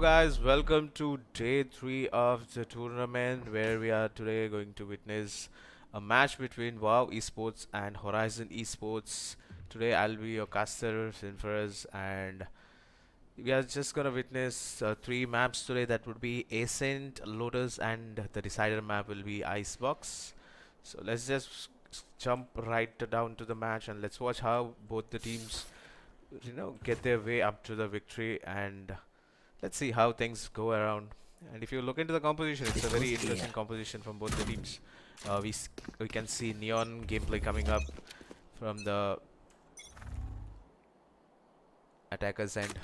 guys, welcome to day 3 of the tournament where we are today going to witness a match between VOW Esports and Horizon Esports. Today I'll be your caster, Sinfaraz, and we are just gonna witness 3 maps today. That would be Ascent, Lotus, and the decider map will be Icebox. So let's just jump right down to the match and let's watch how both the teams get their way up to the victory, and let's see how things go around. And if you look into the composition, it's a very interesting composition from both the teams. We can see Neon gameplay coming up from the attackers end.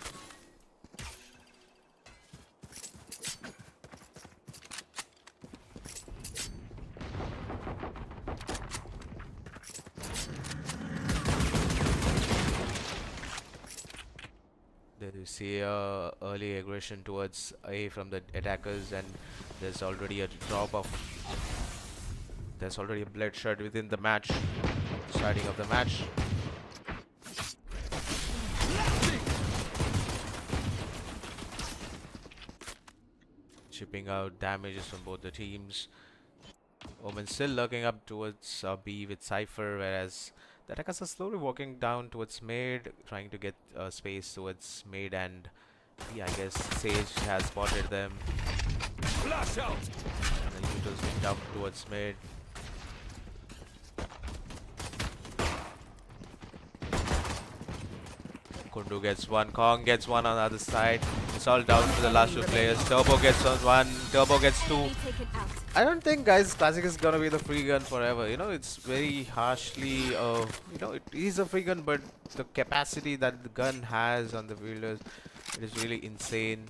There you see early aggression towards A from the attackers, and there's already a there's already a bloodshed within the match, starting of the match. Chipping out damages from both the teams. Omen still lurking up towards B with Cypher, whereas the attackers are slowly walking down towards mid, trying to get space towards mid, and B, I guess Sage has spotted them. Flash out! And the Uto's been dumped towards mid. Kundu gets one, Kong gets one on the other side. It's all down to the last 2 players. Turbo gets on 1, Turbo gets 2. I don't think, guys, Classic is gonna be the free gun forever. It's very harshly, it is a free gun, but the capacity that the gun has on the wielders, it is really insane.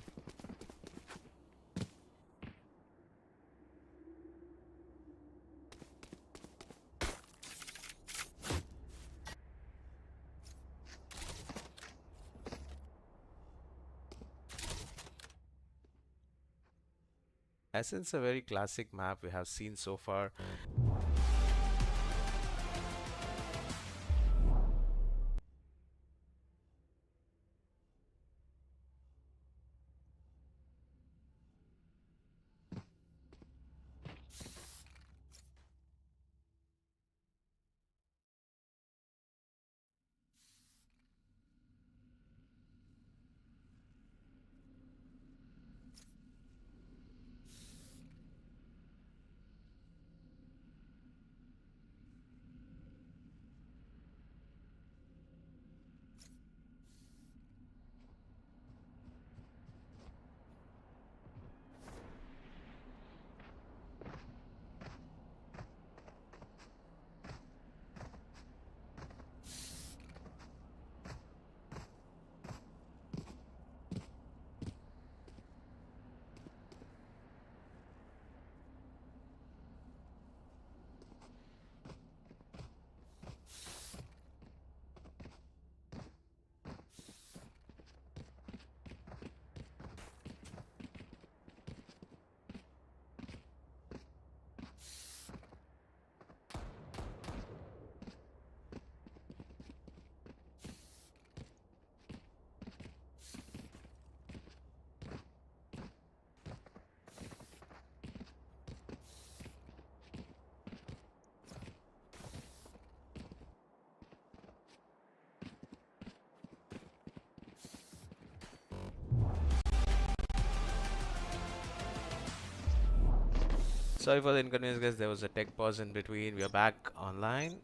Essence, a very classic map we have seen so far. Sorry for the inconvenience, guys. There was a tech pause in between. We are back online.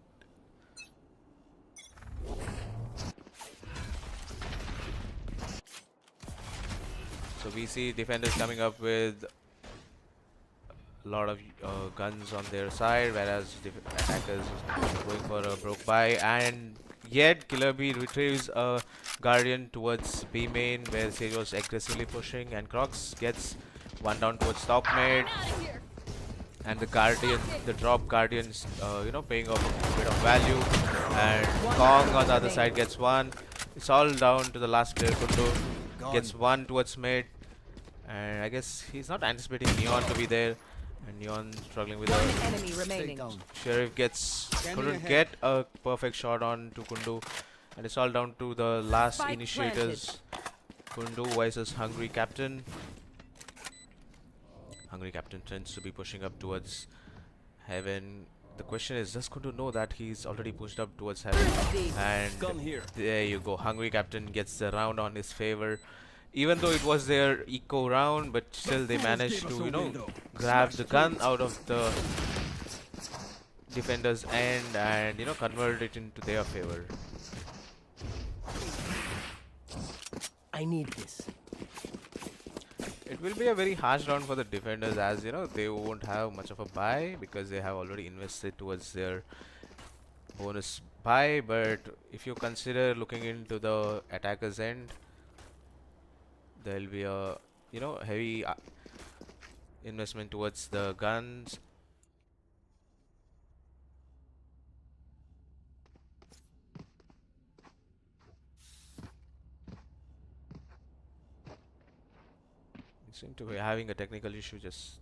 So we see defenders coming up with a lot of guns on their side, whereas attackers going for a broke by, and yet Killer Bee retrieves a Guardian towards B main, where Sage was aggressively pushing, and Crocs gets one down towards top mid. And the Guardian, the drop Guardians, paying off a bit of value. And Kong on the other side gets one. It's all down to the last player. Kundu gets one towards mid. And I guess he's not anticipating Neon to be there. And Neon struggling with One enemy remaining. Sheriff couldn't get a perfect shot on to Kundu. And it's all down to the last initiators. Kundu versus Hungry Captain. Hungry Captain tends to be pushing up towards heaven. The question is, does Kundu know that he's already pushed up towards heaven? And there you go. Hungry Captain gets the round on his favor. Even though it was their eco round, but still they managed to, grab the gun out of the defender's end and, convert it into their favor. I need this. It will be a very harsh round for the defenders, as they won't have much of a buy because they have already invested towards their bonus buy. But if you consider looking into the attacker's end, there will be a heavy investment towards the guns. You seem to be having a technical issue. Just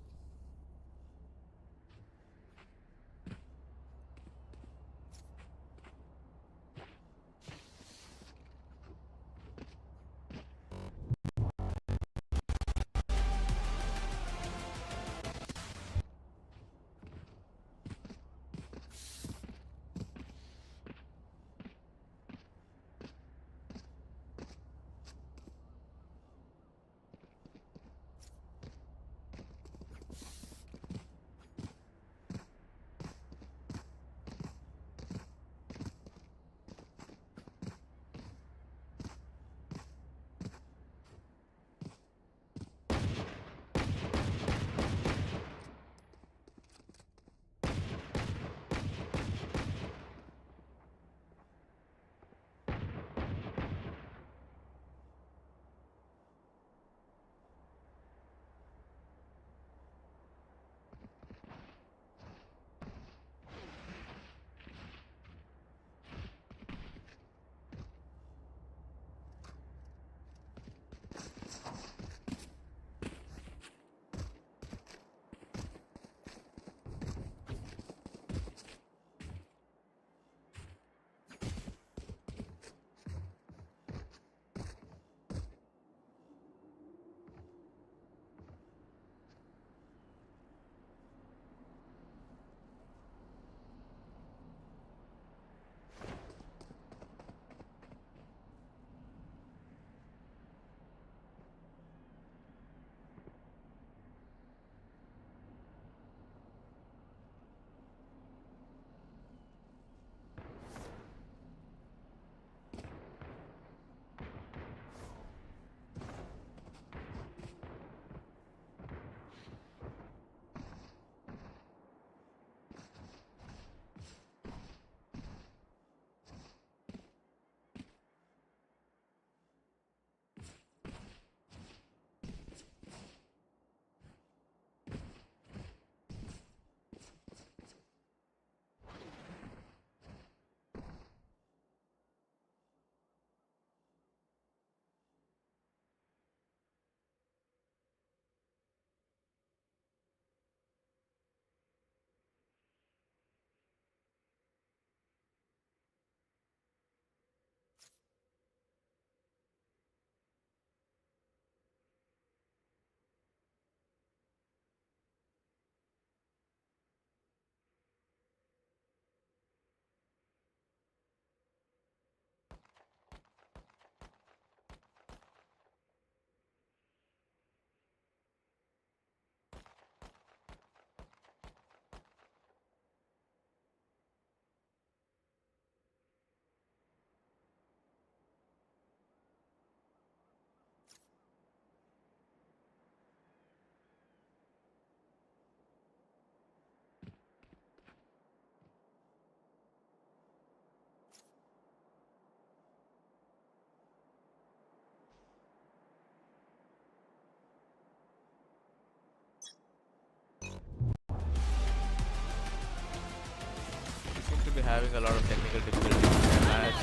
seem to be having a lot of technical difficulties in their match.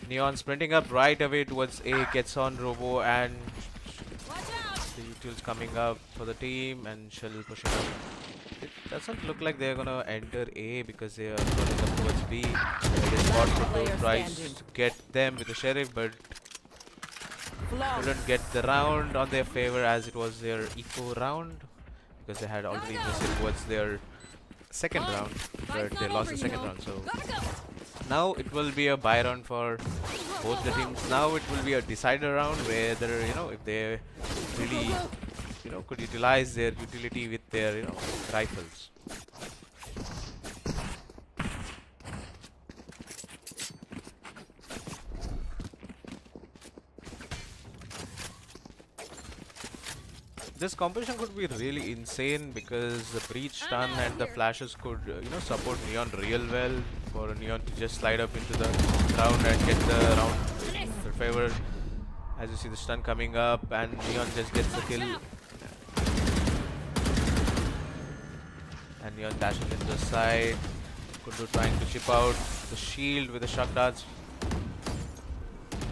Neon sprinting up right away towards A, gets on Robo, and the utils coming up for the team, and Shell pushing up. It doesn't look like they're gonna enter A because they are running up towards B. It is Spot Proto tries to get them with the Sheriff, but couldn't get the round on their favor as it was their eco round because they had already invested towards their second round, but they lost the second round. So now it will be a buy round for both the teams. Now it will be a decider round whether if they really could utilize their utility with their rifles. This composition could be really insane because the breach stun and the flashes could support Neon real well for Neon to just slide up into the round and get the round in their favor. As you see the stun coming up and Neon just gets the kill. And Neon dashing into the side. Kundu trying to chip out the shield with the shock darts.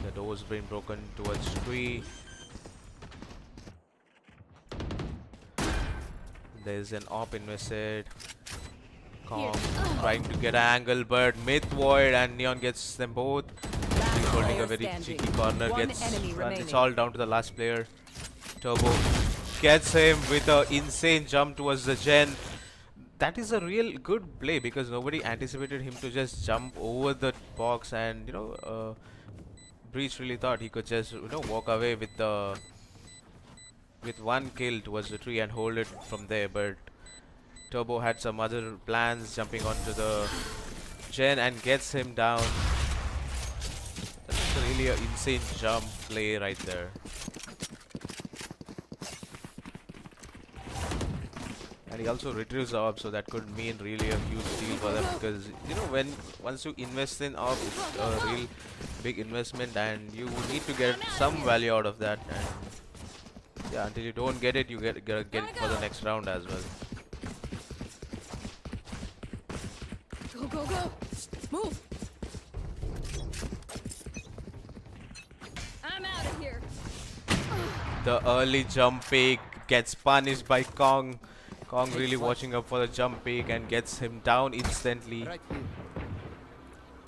The door's been broken towards tree. There's an op invested. Kong trying to get an angle, but Myth Void and Neon gets them both. He's holding a very cheeky corner, gets run. It's all down to the last player. Turbo gets him with an insane jump towards the gen. That is a real good play because nobody anticipated him to just jump over the box, and Breach really thought he could just walk away with one kill towards the tree and hold it from there, but Turbo had some other plans, jumping onto the gen and gets him down. That's really an insane jump play right there. And he also retrieves the orb, so that could mean really a huge deal for them because once you invest in orb, it's a real big investment and you need to get some value out of that. And yeah, until you don't get it, you get it for the next round as well. Go, go, go! Move! I'm out of here. The early jump pick gets punished by Kong. Kong really watching up for the jump pick and gets him down instantly.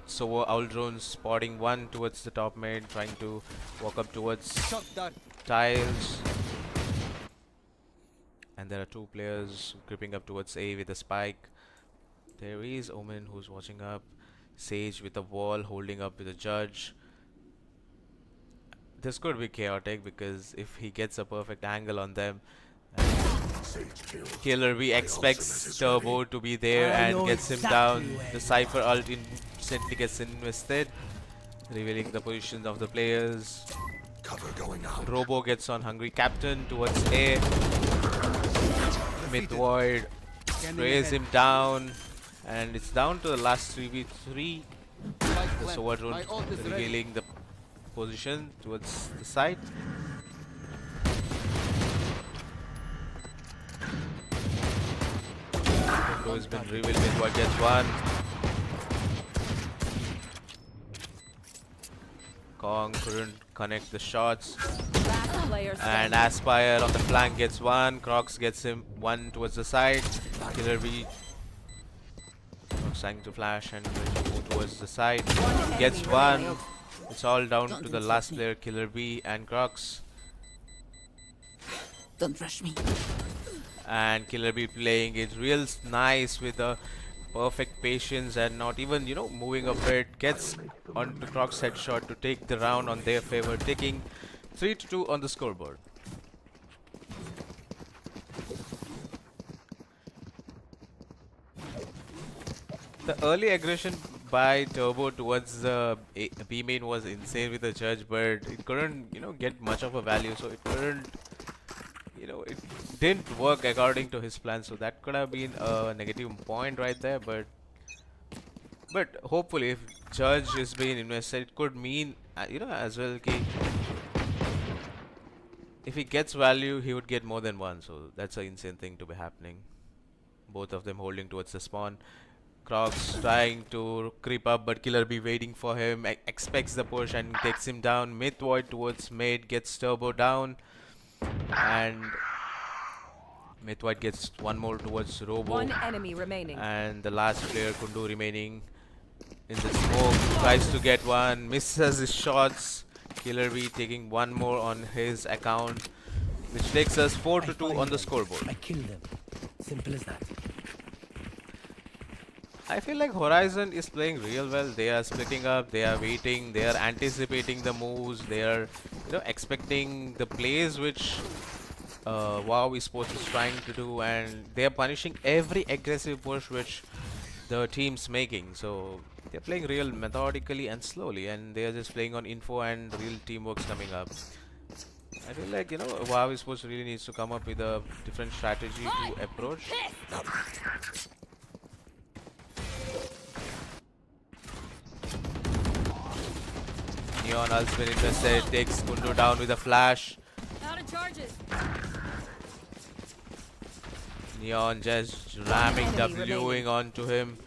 So Owl Drone spotting one towards the top mid, trying to walk up towards tiles. And there are two players creeping up towards A with a spike. There is Omen who's watching up. Sage with a wall holding up with a judge. This could be chaotic because if he gets a perfect angle on them, Killer B expects Turbo to be there and gets him down. The Cypher ult instantly gets invested, revealing the positions of the players. Cover going out. Robo gets on Hungry Captain towards A. Myth Void sprays him down, and it's down to the last 3v3. The Sword Rune revealing the position towards the side. Window has been revealed. Myth Void gets one. Kong couldn't connect the shots. And Aspire on the flank gets one. Crocs gets him one towards the side. Killer B trying to flash and move towards the side. Gets one. It's all down to the last player, Killer B and Crocs. Don't rush me. And Killer B playing it real nice with a perfect patience and not even moving a bit. Gets onto Crocs headshot to take the round on their favor, taking 3-2 on the scoreboard. The early aggression by Turbo towards the B main was insane with the judge, but it couldn't get much of a value, so it couldn't it didn't work according to his plan, so that could have been a negative point right there. But hopefully if judge is being invested, it could mean as well if he gets value, he would get more than one, so that's an insane thing to be happening. Both of them holding towards the spawn. Crocs trying to creep up, but Killer B waiting for him, expects the push and takes him down. Myth Void towards mid, gets Turbo down, and Myth Void gets one more towards Robo. One enemy remaining. And the last player, Kundu, remaining in the smoke, tries to get one, misses his shots, Killer B taking one more on his account, which takes us 4 I to 2 find on the them. scoreboard. I kill them. Simple as that. I feel like Horizon is playing real well. They are splitting up, they are waiting, they are anticipating the moves, they are, expecting the plays which WoW Esports is trying to do, and they are punishing every aggressive push which the team's making. So they're playing real methodically and slowly, and they are just playing on info and real teamwork's coming up. I feel like, WoW Esports really needs to come up with a different strategy to approach. Neon has been interested, takes Kundu down with a flash. Out of charges. Neon just ramming, enemy Wing remaining. onto him,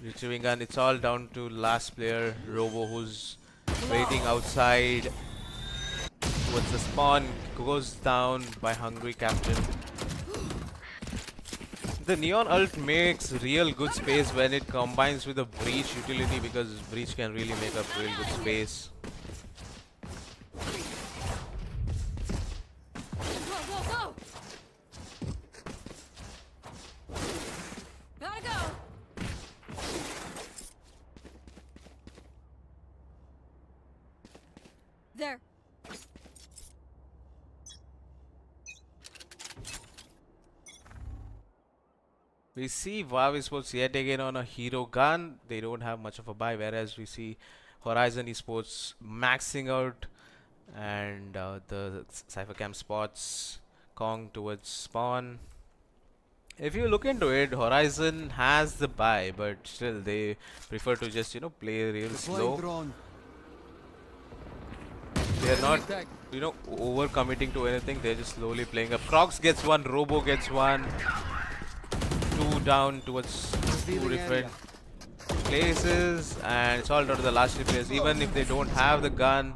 retrieving gun. It's all down to last player, Robo, who's waiting outside towards the spawn. Goes down by Hungry Captain. The Neon ult makes real good space when it combines with the Breach utility, because Breach can really make up real good space. Go, go, go. Gotta go. There. We see WoW Esports yet again on a hero gun. They don't have much of a buy, whereas we see Horizon Esports maxing out, and the Cyphercam spots Kong towards spawn. If you look into it, Horizon has the buy, but still they prefer to just play real slow. Drone. They are not over committing to anything. They're just slowly playing up. Crocs gets one, Robo gets one. Two down towards two different places, and it's all down to the last three players. Even if they don't have the gun,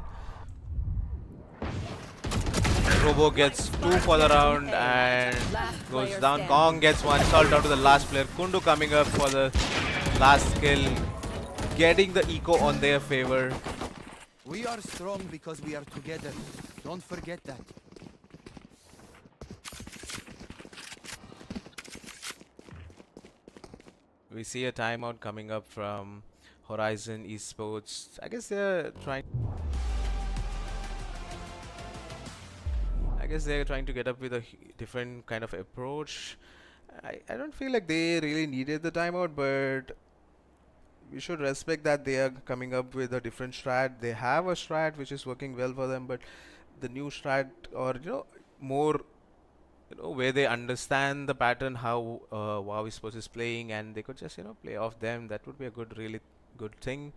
Robo gets two for the round and goes down. Kong gets one. It's all down to the last player. Kundu coming up for the last kill, getting the eco on their favor. We are strong because we are together. Don't forget that. We see a timeout coming up from Horizon Esports. I guess they're trying. I guess they're trying to get up with a different kind of approach. I don't feel like they really needed the timeout, but we should respect that they are coming up with a different strat. They have a strat which is working well for them, but the new strat, or more, where they understand the pattern, how WoW Esports is playing, and they could just play off them. That would be a really good thing.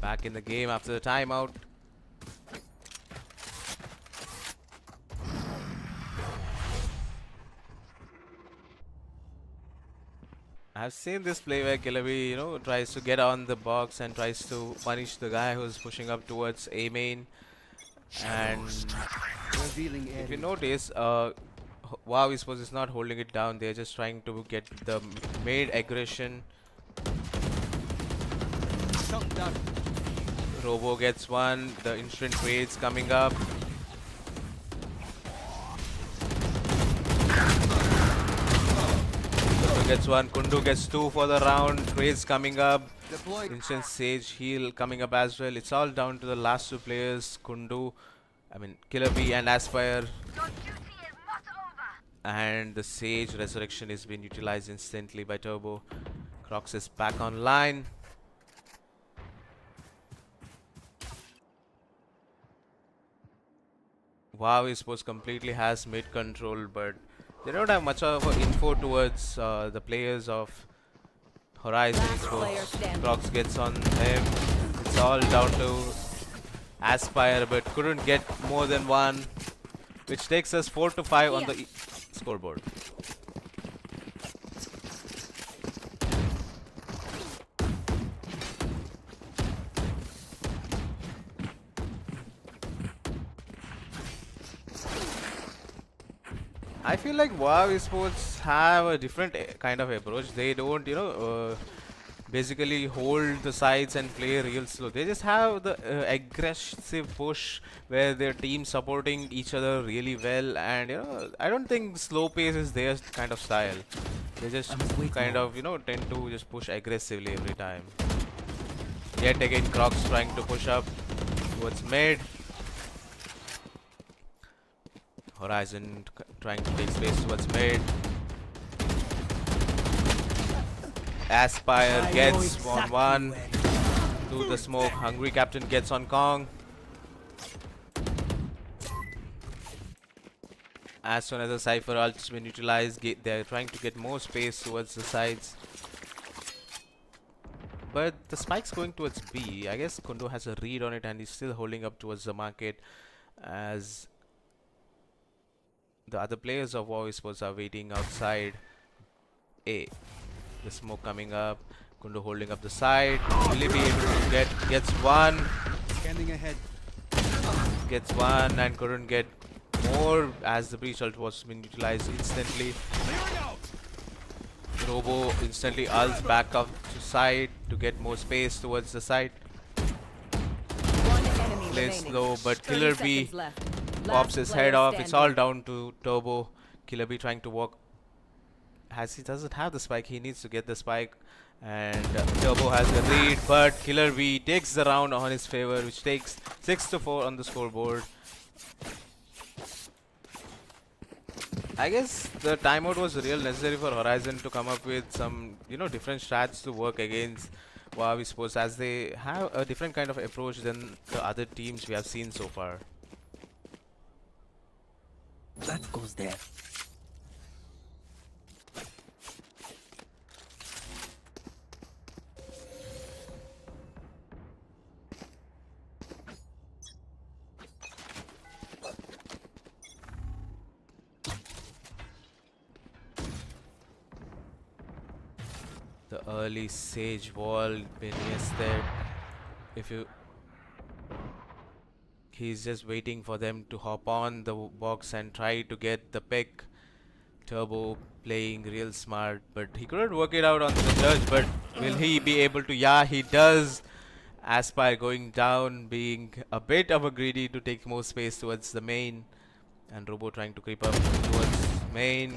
Back in the game after the timeout. I've seen this play where Killaby, tries to get on the box and tries to punish the guy who's pushing up towards A main. And if you notice, WoW Esports is not holding it down. They're just trying to get the mid aggression. Robo gets one. The instant trades coming up. Robo gets one. Kundu gets two for the round. Trades coming up. Instant Sage heal coming up as well. It's all down to the last two players. Killer B and Aspire. And the Sage Resurrection is being utilized instantly by Turbo. Crocs is back online. WoW Esports completely has mid control, but they don't have much of info towards the players of Horizon Esports. Crocs gets on him. It's all down to Aspire, but couldn't get more than one, which takes us 4-5 on the scoreboard. I feel like WoW Esports have a different kind of approach. They don't, basically hold the sides and play real slow. They just have the aggressive push where their team supporting each other really well, and I don't think slow pace is their kind of style. They just kind of tend to just push aggressively every time. Yet again, Crocs trying to push up towards mid. Horizon trying to take space towards mid. Aspire gets on one to the smoke. Hungry Captain gets on Kong. As soon as the Cypher ult's been utilized, they're trying to get more space towards the sides. But the spike's going towards B. I guess Kundo has a read on it and he's still holding up towards the market as the other players of WoW Esports are waiting outside A. The smoke coming up. Kundo holding up the side. Will he be able to gets one? Scanning ahead. Gets one and couldn't get more as the breach ult was been utilized instantly. Robo instantly ults back up to side to get more space towards the side. Plays slow, but Killer B pops his head off. It's all down to Turbo. Killer B trying to walk. As he doesn't have the spike, he needs to get the spike. And Turbo has the read, but Killer B takes the round on his favor, which takes 6-4 on the scoreboard. I guess the timeout was real necessary for Horizon to come up with some, different strats to work against WoW Esports, as they have a different kind of approach than the other teams we have seen so far. That goes there. The early Sage wall been there. He's just waiting for them to hop on the box and try to get the pick. Turbo playing real smart, but he couldn't work it out on the judge. But will he be able to? Yeah, he does. Aspire going down, being a bit of a greedy to take more space towards the main, and Robo trying to creep up towards main.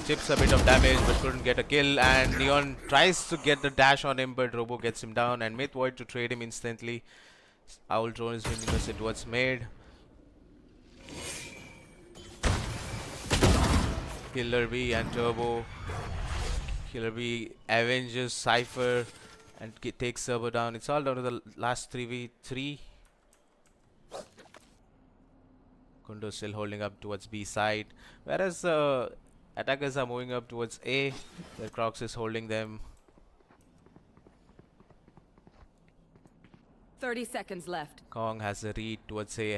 Chips a bit of damage but couldn't get a kill, and Neon tries to get the dash on him, but Robo gets him down and Myth Void to trade him instantly. Owl Drone is being invested towards mid. Killer B and Turbo. Killer B avenges Cypher and takes Turbo down. It's all down to the last 3v3. Kundo still holding up towards B side, whereas attackers are moving up towards A. The Crocs is holding them. 30 seconds left. Kong has a read towards A,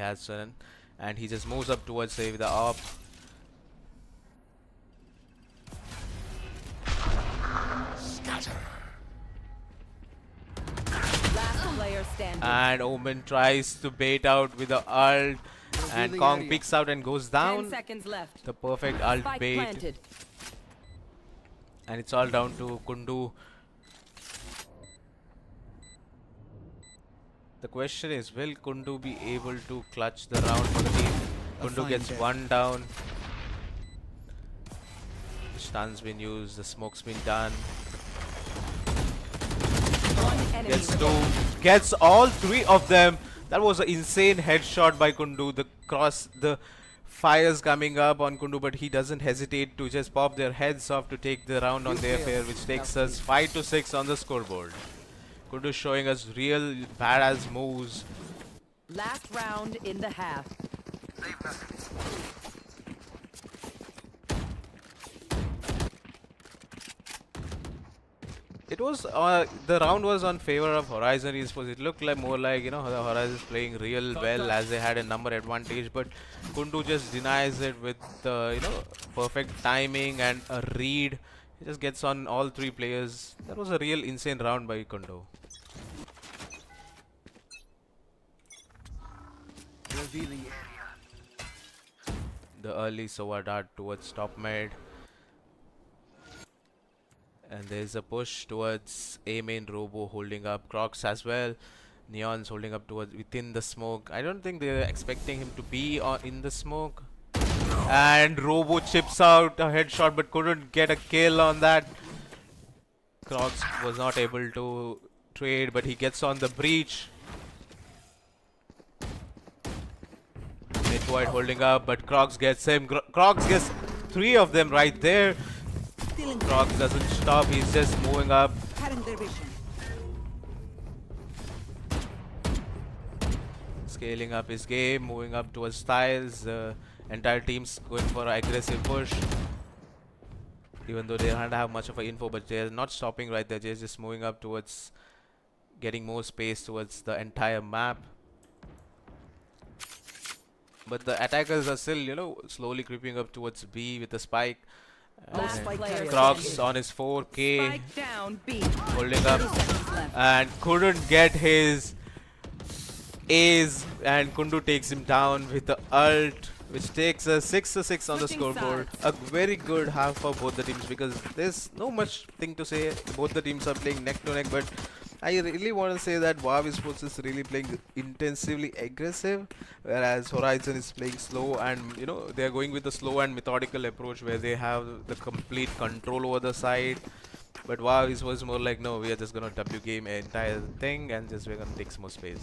and he just moves up towards A with the AWP. Scatter. Last player standing. And Omen tries to bait out with the ult, and Revealing Kong area. picks out and goes 10 down. seconds left. The perfect ult Spike bait, planted. and it's all down to Kundu. The question is, will Kundu be able to clutch the round for the team? Kundu fine gets bet. one down. The stun's been used, the smoke's been done. One enemy Gets remaining. two, gets all three of them. That was an insane headshot by Kundu. The fires coming up on Kundu, but he doesn't hesitate to just pop their heads off to take the round on their fair, which takes us 5-6 on the scoreboard. Kundu showing us real badass moves. Last round in the half. It was the round was on favor of Horizon Esports. It looked like more like the Horizon is playing real well as they had a number advantage, but Kundu just denies it with perfect timing and a read. He just gets on all three players. That was a real insane round by Kundu. Revealing The early Sova dart towards top mid. And there's a push towards A main. Robo holding up Crocs as well. Neon's holding up towards within the smoke. I don't think they're expecting him to be in the smoke. And Robo chips out a headshot but couldn't get a kill on that. Crocs was not able to trade, but he gets on the breach. Mid-wide holding up, but Crocs gets him. Crocs gets three of them right there. Crocs doesn't stop, he's just moving up. Scaling up his game, moving up towards Styles. The entire team's going for an aggressive push. Even though they don't have much of an info, but they're not stopping right there. They're just moving up towards getting more space towards the entire map. But the attackers are still, slowly creeping up towards B with the spike. Last player Crocs standing. on his 4K, Spike down B. holding up 30 seconds left. and couldn't get his A's, and Kundu takes him down with the ult, which takes a 6-6 on the Switching scoreboard. A very good half for both the teams because there's no much thing to say. Both the teams are playing neck to neck, but I really want to say that VOW Esports is really playing intensively aggressive, whereas Horizon is playing slow, and they're going with the slow and methodical approach where they have the complete control over the side. But VOW was more like, no, we are just gonna W game entire thing and just we're gonna take some more space.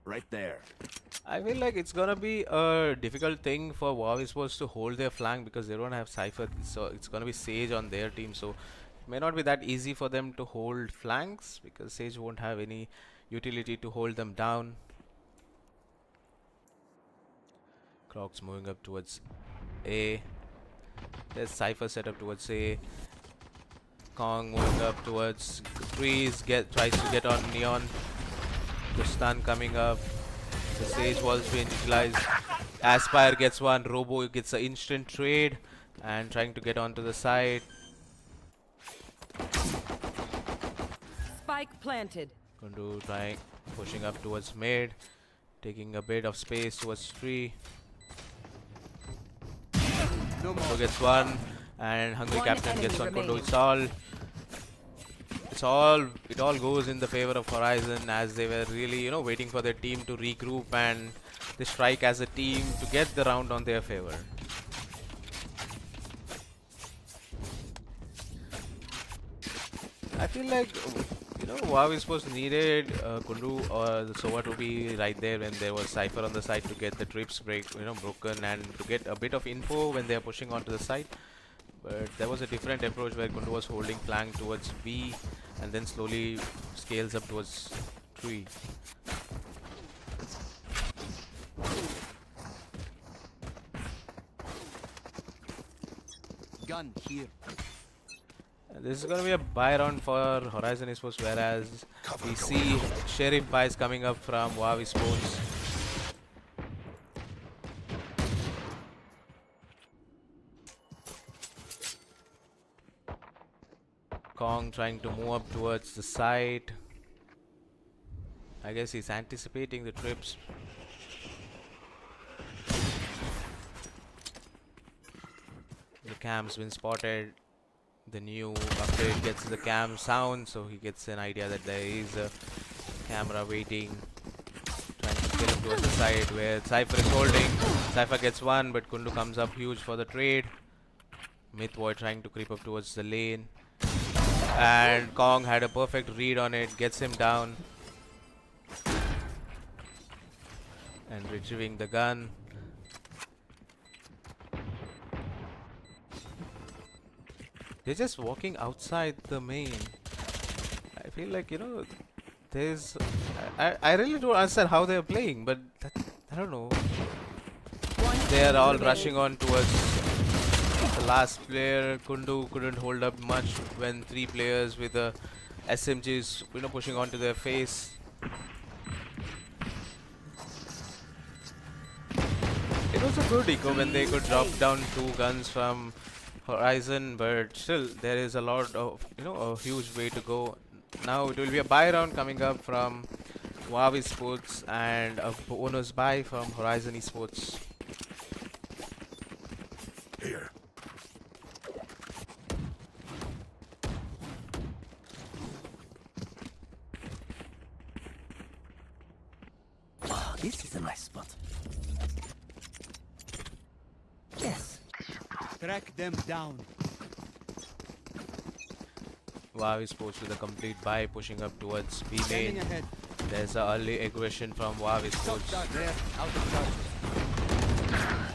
Right there. I feel like it's gonna be a difficult thing for VOW Esports to hold their flank because they don't have Cypher, so it's gonna be Sage on their team, so it may not be that easy for them to hold flanks because Sage won't have any utility to hold them down. Crocs moving up towards A. There's Cypher set up towards A. Kong moving up towards trees, tries to get on Neon. The stun coming up. The Sage was being utilized. Aspire gets one. Robo gets an instant trade and trying to get onto the side. Spike planted. Kundu trying pushing up towards mid, taking a bit of space towards tree. no more. Kundu gets one, and Hungry One Captain enemy gets one. Kundu. remaining. It all goes in the favor of Horizon as they were really, waiting for their team to regroup and they strike as a team to get the round on their favor. I feel like, WoW Esports needed Kundu or the Sova to be right there when there was Cypher on the side to get the trips broken and to get a bit of info when they are pushing onto the side. But there was a different approach where Kundu was holding flank towards B and then slowly scales up towards 3. Gun here. This is going to be a buy round for Horizon Esports, whereas we see Sheriff buys coming up from WoW Esports. Kong trying to move up towards the side. I guess he's anticipating the trips. The cam's been spotted. The new update gets the cam sound, so he gets an idea that there is a camera waiting. Trying to kill him towards the side where Cypher is holding. Cypher gets one, but Kundu comes up huge for the trade. Mythboy trying to creep up towards the lane. And Kong had a perfect read on it, gets him down. And retrieving the gun. They're just walking outside the main. I feel like, there's I really don't understand how they're playing, but I don't know. One They are enemy all remaining. rushing on towards the last player. Kundu couldn't hold up much when three players with the SMGs, pushing onto their face. It was a good eco when they could drop down two guns from Horizon, but still there is a lot of a huge way to go. Now it will be a buy round coming up from VOW Esports and a bonus buy from Horizon Esports. Here. Oh, this is a nice spot. Yes. Track them down. VOW Esports with a complete buy pushing up towards B Standing main. ahead. There's a early aggression from VOW Shot Esports. dart there. Out of charges.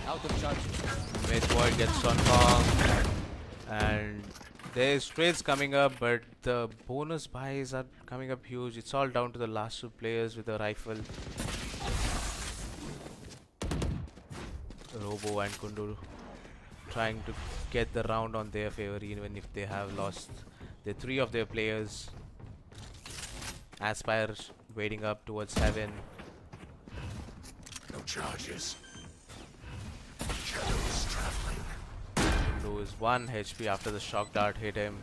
Out of charges. Mid-void gets on Kong, and there's trades coming up, but the bonus buys are coming up huge. It's all down to the last two players with a rifle. Robo and Kundu trying to get the round on their favor even if they have lost the three of their players. Aspire waiting up towards heaven. No charges. Shadows traveling. Lose 1 HP after the shock dart hit him.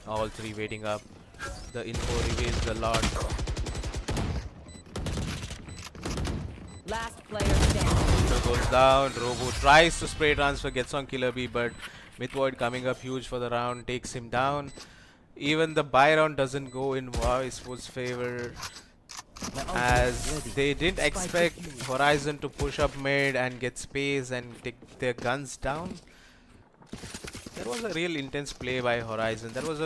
All three waiting up. The info reveals the lot. Last player standing. Shooter goes down. Robo tries to spray transfer, gets on Killer B, but Mythvoid coming up huge for the round, takes him down. Even the buy round doesn't go in WoW Esports' favor, My ultimate as is ready. they didn't Spike expect defused. Horizon to push up mid and get space and take their guns down. That was a real intense play by Horizon. That was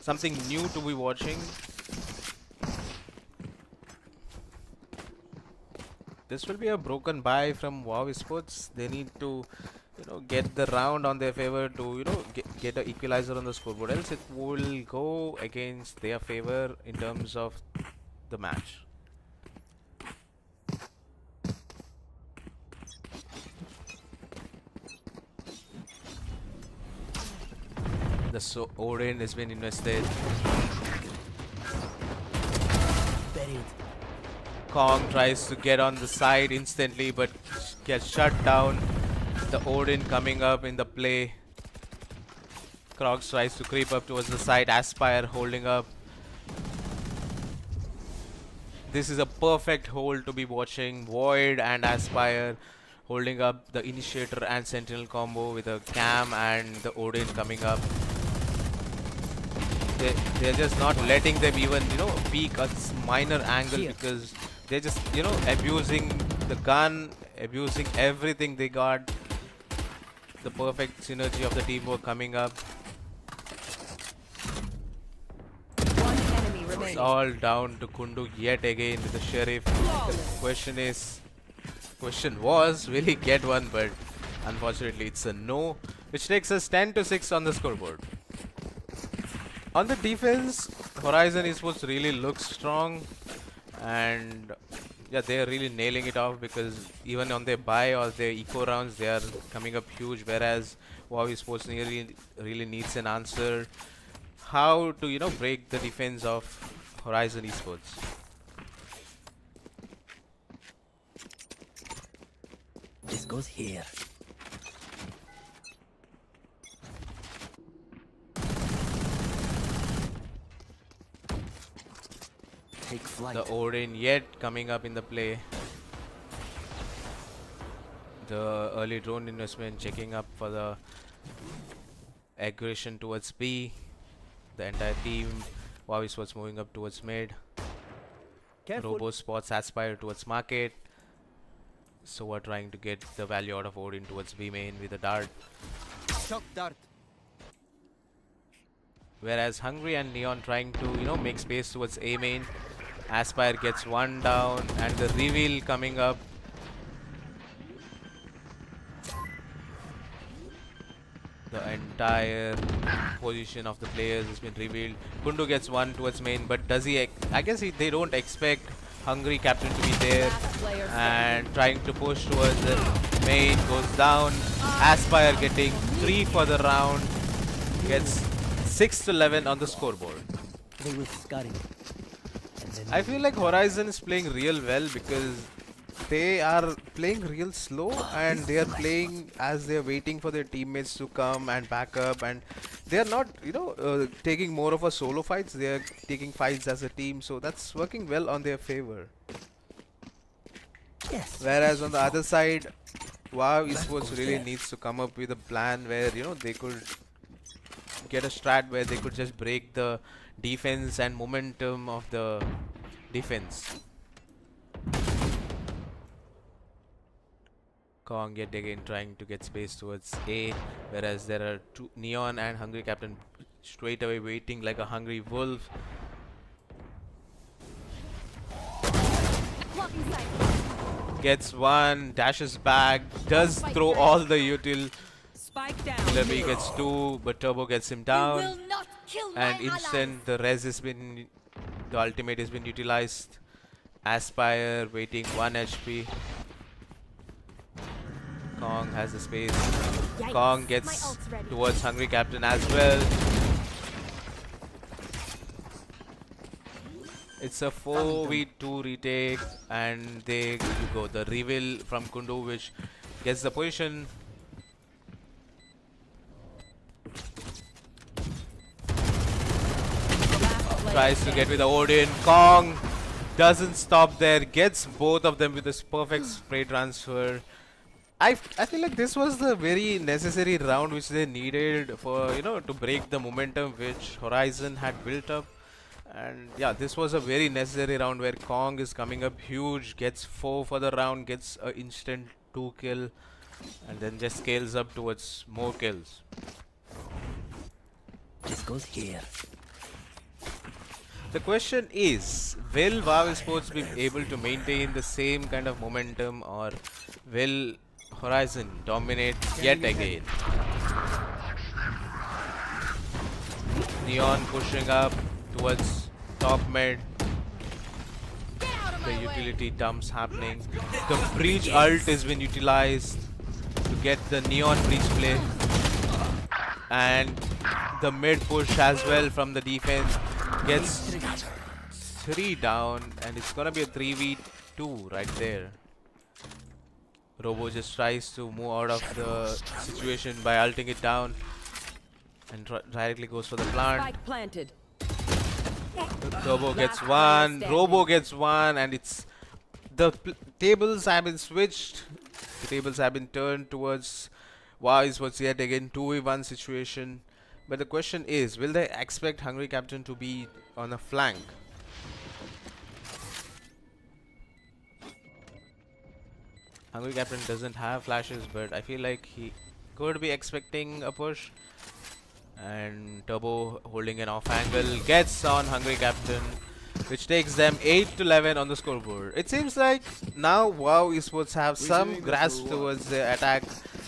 something new to be watching. This will be a broken buy from WoW Esports. They need to, get the round on their favor to, get an equalizer on the scoreboard. Else it will go against their favor in terms of the match. The Odin has been invested. Buried. Kong tries to get on the side instantly but gets shut down. The Odin coming up in the play. Crocs tries to creep up towards the side. Aspire holding up. This is a perfect hold to be watching. Void and Aspire holding up the Initiator and Sentinel combo with a Cam and the Odin coming up. They're just not letting them even, peek a minor angle Here. because they're just, abusing the gun, abusing everything they got. The perfect synergy of the teamwork coming up. One enemy It's remaining. all down to Kundu yet again with the Sheriff. The question was, will he get one? But unfortunately, it's a no, which takes us 10-6 on the scoreboard. On the defense, Horizon Esports really looks strong, and yeah, they are really nailing it off because even on their buy or their eco rounds, they are coming up huge. Whereas WoW Esports really needs an answer how to break the defense of Horizon Esports. This goes here. Take flight. The Odin yet coming up in the play. The early drone investment checking up for the aggression towards B. The entire team, WoW Esports moving up towards mid. Careful. Robo spots Aspire towards market. So we're trying to get the value out of Odin towards B main with a dart. Shock dart. Whereas Hungry and Neon trying to make space towards A main. Aspire gets one down and the reveal coming up. The entire position of the players has been revealed. Kundu gets one towards main, but does he? I guess they don't expect Hungry Captain to be there, Last player and trying to push towards the main goes down. Aspire getting 3 for the round, gets 6 to 11 on the scoreboard. They were scudding. And then I feel like Horizon is playing real well because they are playing real slow and they are playing as they are waiting for their teammates to come and back up, and they are not, taking more of a solo fights. They are taking fights as a team, so that's working well on their favor. yes. Whereas on the other side, WoW That Esports goes really there. needs to come up with a plan where they could get a strat where they could just break the defense and momentum of the defense. Kong yet again trying to get space towards A, whereas there are two Neon and Hungry Captain straight away waiting like a hungry wolf. Blocking sight. Gets one, dashes back, does throw all the util. Spike down. Killer B gets two, but Turbo gets him You down. will not kill my And instant, the res has been, the ultimate has been utilized. Aspire waiting 1 HP. Kong has the space. Yikes. Kong My gets ult's ready. towards Hungry Captain as well. It's a 4v2 retake, and there you go. The reveal from Kundu, which gets the position. Last player Tries to get standing. with the Odin. Kong doesn't stop there. Gets both of them with this perfect spray transfer. I feel like this was the very necessary round which they needed for, to break the momentum which Horizon had built up. And yeah, this was a very necessary round where Kong is coming up huge, gets 4 for the round, gets an instant 2 kill, and then just scales up towards more kills. This goes here. The question is, will WoW Esports be able to maintain the same kind of momentum, or will Horizon dominate yet again? Neon pushing up towards top mid. Get out of The my way. utility dumps happening. The breach ult has been utilized to get the Neon breach play. And the mid push as well from the defense gets 3 down, and it's gonna be a 3v2 right there. Robo just tries to move out of the situation by ulting it down and directly goes for the plant. Spike planted. Robo gets Last player one, standing. Robo gets one, and it's the tables have been switched. The tables have been turned towards Wise was yet again 2v1 situation. But the question is, will they expect Hungry Captain to be on a flank? Hungry Captain doesn't have flashes, but I feel like he could be expecting a push. And Turbo holding an off angle gets on Hungry Captain, which takes them 8 to 11 on the scoreboard. It seems like now WoW Esports have some grasp towards their attack,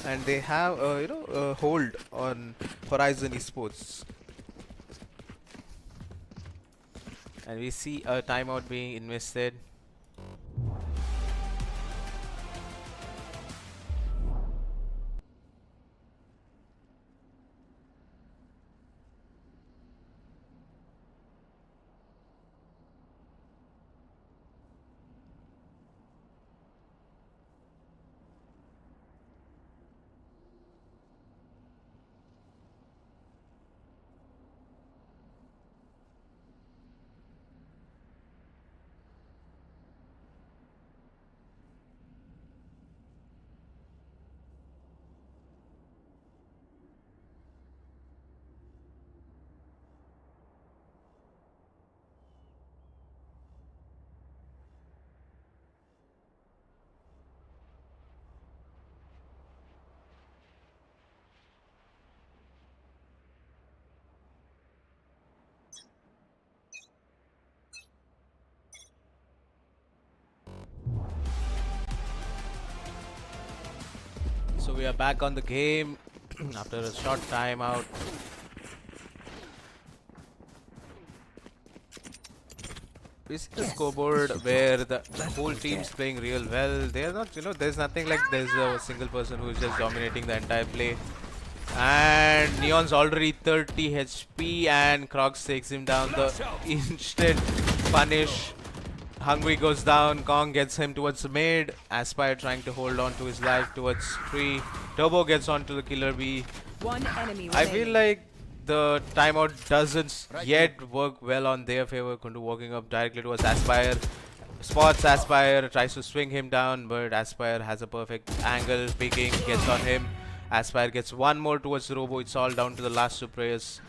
and they have a hold on Horizon Esports. And we see a timeout being invested. So we are back on the game. after a short timeout. We see the scoreboard where the whole team's playing real well. They're not, there's nothing like there's a single person who's just dominating the entire play. And Neon's already 30 HP and Crocs takes him down. The instant punish. Hungry goes down. Kong gets him towards the mid. Aspire trying to hold on to his life towards 3. Turbo gets onto the killer bee. One enemy I remaining. feel like the timeout doesn't yet work well on their favor. Kundu walking up directly towards Aspire. Spots Aspire, tries to swing him down, but Aspire has a perfect angle. Peeking, gets on him. Aspire gets one more towards Robo. It's all down to the last two players.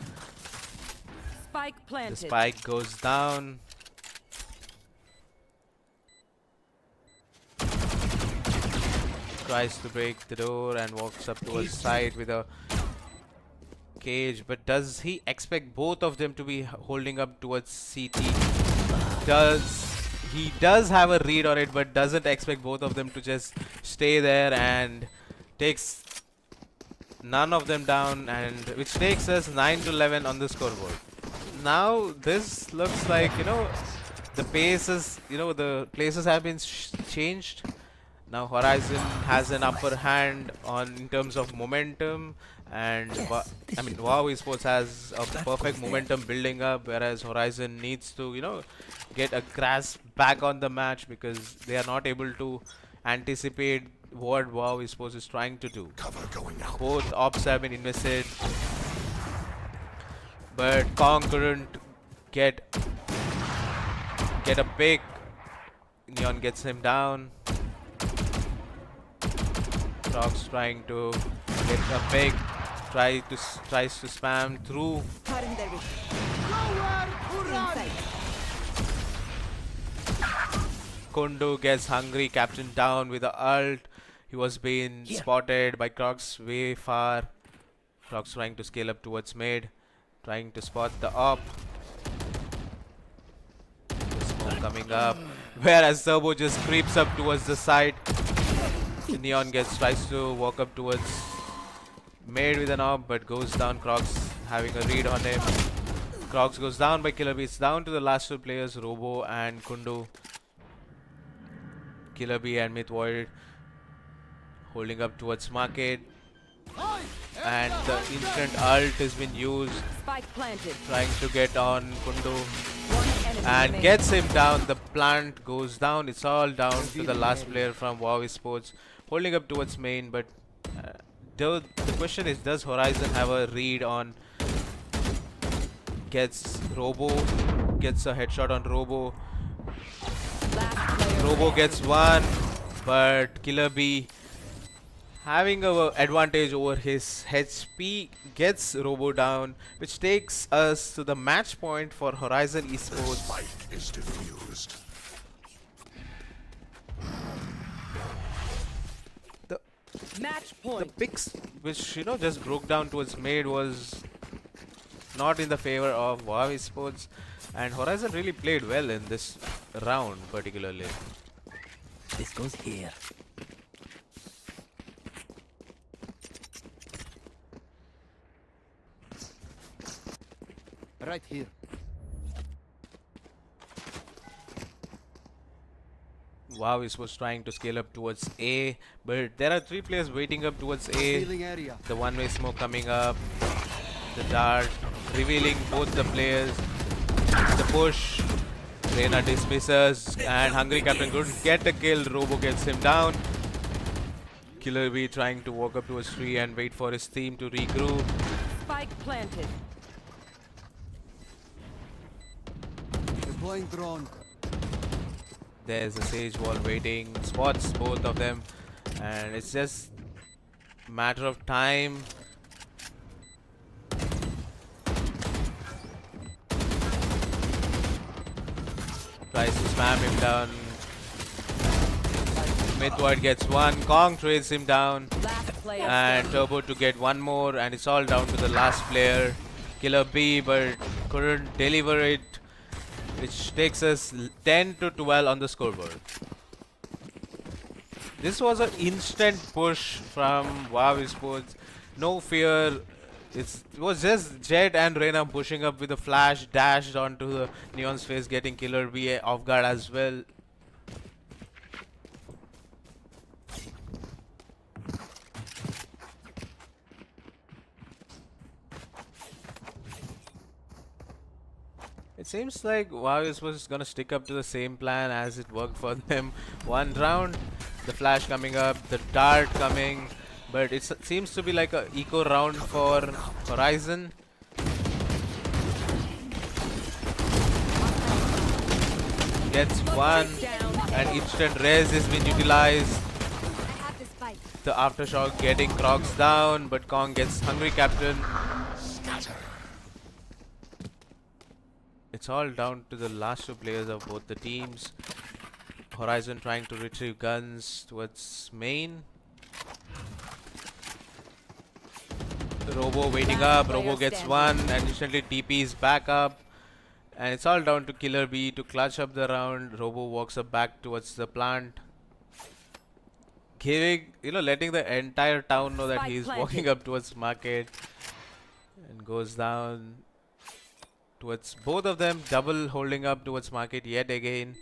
Spike The planted. spike goes down. Tries to break the door and walks up towards side with a cage, but does he expect both of them to be holding up towards CT? He does have a read on it, but doesn't expect both of them to just stay there, and takes none of them down, and which takes us 9 to 11 on the scoreboard. Now this looks like, the paces, the places have been changed. Now Horizon has an upper hand in terms of momentum, and WoW Esports has a perfect momentum building up, whereas Horizon needs to, get a grasp back on the match because they are not able to anticipate what WoW Esports is trying to do. Cover going out. Both ops have been invested, but Kong couldn't get a pick. Neon gets him down. Crocs trying to get a pick, tries to spam through. Cutting their vision. Inside. Kundu gets Hungry, Captain down with the ult. He was being spotted by Crocs way far. Crocs trying to scale up towards mid, trying to spot the op. Smoke coming up, whereas Turbo just creeps up towards the side. Neon tries to walk up towards mid with an op, but goes down. Crocs having a read on him. Crocs goes down by Killer Bee. It's down to the last two players, Robo and Kundu. Killer Bee and Myth Void holding up towards market, and the instant ult has been used, Spike planted. trying to get on Kundu. One enemy And remaining. gets him down. The plant goes down. It's all down to the last player from WoW Esports holding up towards main. But the question is, does Horizon have a read on? Gets Robo, gets a headshot on Robo. Last player Robo standing. gets one, but Killer Bee having a advantage over his HP gets Robo down, which takes us to the match point for Horizon Esports. Spike is diffused. Match The point. picks which just broke down towards mid was not in the favor of WoW Esports, and Horizon really played well in this round particularly. This goes here. Right here. WoW Esports trying to scale up towards A, but there are 3 players waiting up towards A. Healing area. The one-way smoke coming up, the dart revealing both the players. The push, Reina dismisses, and Hungry Captain couldn't get a kill. Robo gets him down. Killer Bee trying to walk up towards 3 and wait for his team to regroup. Spike planted. Deploying drone. There's a Sage Wall waiting, spots both of them, and it's just matter of time. Tries to spam him down. Mythward gets one. Kong trades him down. Last player And standing. Turbo to get one more. And it's all down to the last player. Killer B, but couldn't deliver it. Which takes us 10 to 12 on the scoreboard. This was an instant push from WoW Esports. no fear. It was just Jet and Reyna pushing up with a flash, dashed onto the Neon's face, getting Killer B off guard as well. It seems like WoW was gonna stick up to the same plan as it worked for them. One round, the flash coming up, the dart coming, but it seems to be like a eco round for Horizon. Gets one, and instant res has been utilized. The aftershock getting Crocs down, but Kong gets Hungry Captain. It's all down to the last two players of both the teams. Horizon trying to retrieve guns towards main. Robo waiting up, Robo gets one and instantly TP's back up. And it's all down to Killer B to clutch up the round. Robo walks up back towards the plant. Giving, letting the entire town know that Spike he's planted. walking up towards market. And goes down towards both of them, double holding up towards market yet again.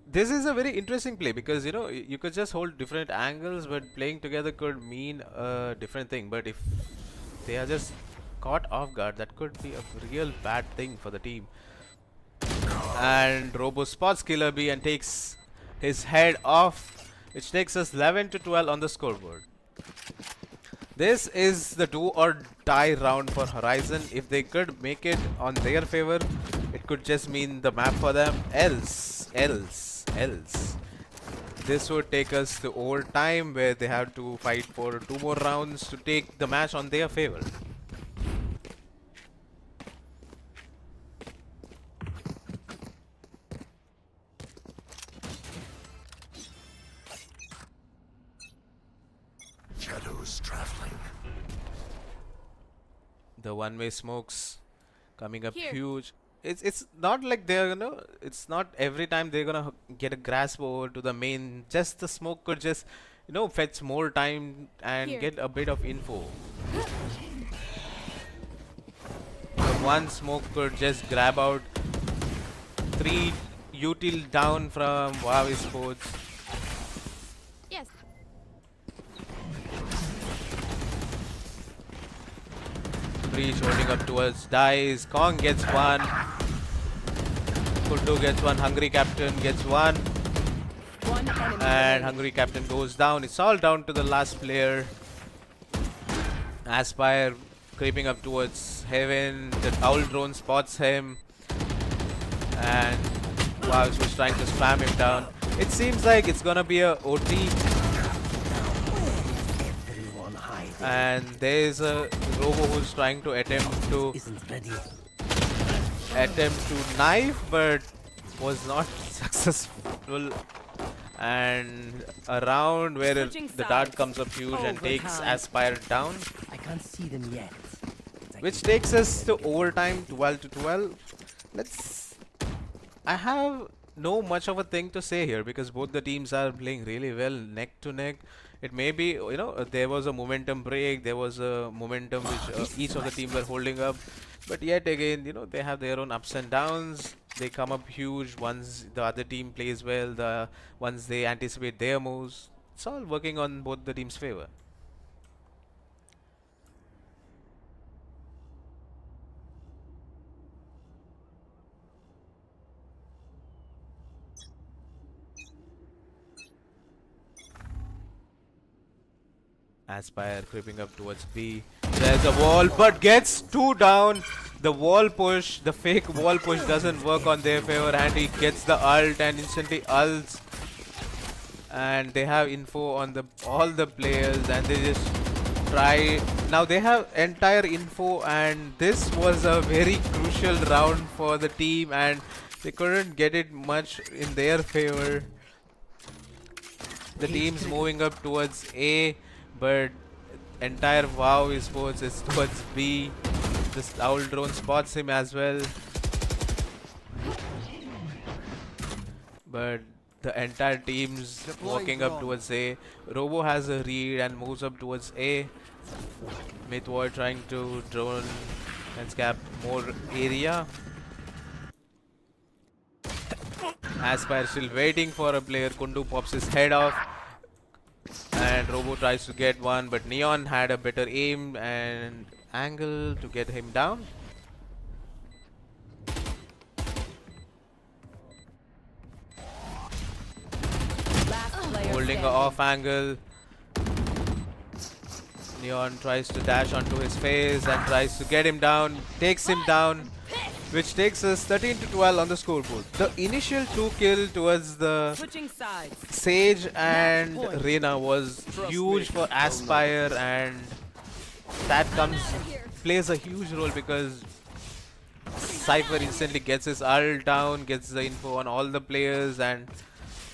This is a very interesting play because you could just hold different angles, but playing together could mean a different thing. But if they are just caught off guard, that could be a real bad thing for the team. And Robo spots Killer B and takes his head off, which takes us 11 to 12 on the scoreboard. This is the do or die round for Horizon. If they could make it on their favor, it could just mean the map for them. Else. This would take us to overtime where they have to fight for 2 more rounds to take the match on their favor. Shadows traveling. The one-way smokes coming up Here. huge. It's not like they're it's not every time they're gonna get a grasp over to the main. Just the smoke could just fetch more time and Here. get a bit of info. The one smoke could just grab out 3 util down from WoW Esports. Yes. Breach holding up towards dies. Kong gets one. Kundu gets one. Hungry Captain gets one. One enemy. And Hungry Captain goes down. It's all down to the last player. Aspire creeping up towards heaven. The owl drone spots him. And wow, was trying to spam him down. It seems like it's gonna be a OT. Everyone hiding. And there's a Robo who's trying to attempt to knife, but was not successful. And a round where Switching the dart sides. comes up huge and takes Overtime. Aspire down, I can't see them yet. which takes us to overtime, 12 to 12. I have no much of a thing to say here because both the teams are playing really well neck to neck. It may be, there was a momentum break, there was a momentum which each of the teams were holding up. But yet again, they have their own ups and downs. They come up huge once the other team plays well, once they anticipate their moves. It's all working on both the teams' favor. Aspire creeping up towards B. There's a wall, but gets 2 down. The wall push, the fake wall push doesn't work on their favor, and he gets the ult and instantly ults. And they have info on all the players, and they just try. Now they have entire info, and this was a very crucial round for the team, and they couldn't get it much in their favor. The team's moving up towards A, but entire WoW Esports is towards B. This owl drone spots him as well. But The entire team's walking up towards A. Robo has a read and moves up towards A. Mythvoid trying to drone and scap more area. Aspire still waiting for a player. Kundu pops his head off. And Robo tries to get one, but Neon had a better aim and angle to get him down. Last player Holding standing. a off angle. Neon tries to dash onto his face and tries to get him down. Takes him down, which takes us 13 to 12 on the scoreboard. The initial 2 kill towards the Switching sides. Sage and Reyna was huge for Aspire, and that plays a huge role because Cypher instantly gets his ult down, gets the info on all the players, and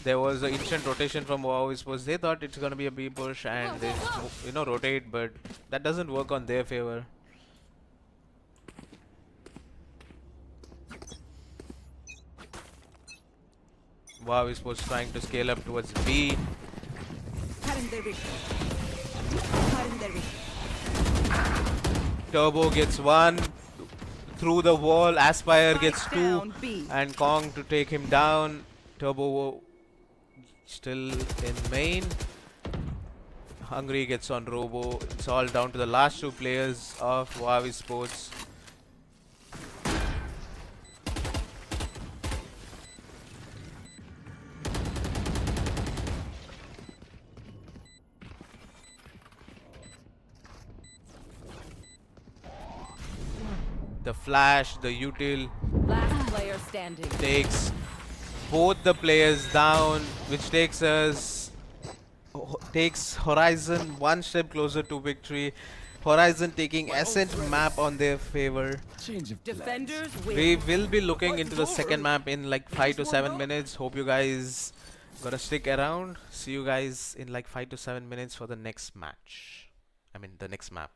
there was an instant rotation from WoW Esports. They thought it's gonna be a B push and they just, rotate, but that doesn't work on their favor. WoW Esports trying to scale up towards B. Turbo gets 1 through the wall. Aspire gets 2, Down B. and Kong to take him down. Turbo still in main. Hungry gets on Robo. It's all down to the last 2 players of WoW Esports. The flash, the util Last player standing. takes both the players down, which takes Horizon one step closer to victory. Horizon taking Ascent map on their favor. Change of plans. Defenders win. We will be looking into the second map in like 5 to 7 minutes. Hope you guys gonna stick around. See you guys in like 5 to 7 minutes for the next match. I mean the next map.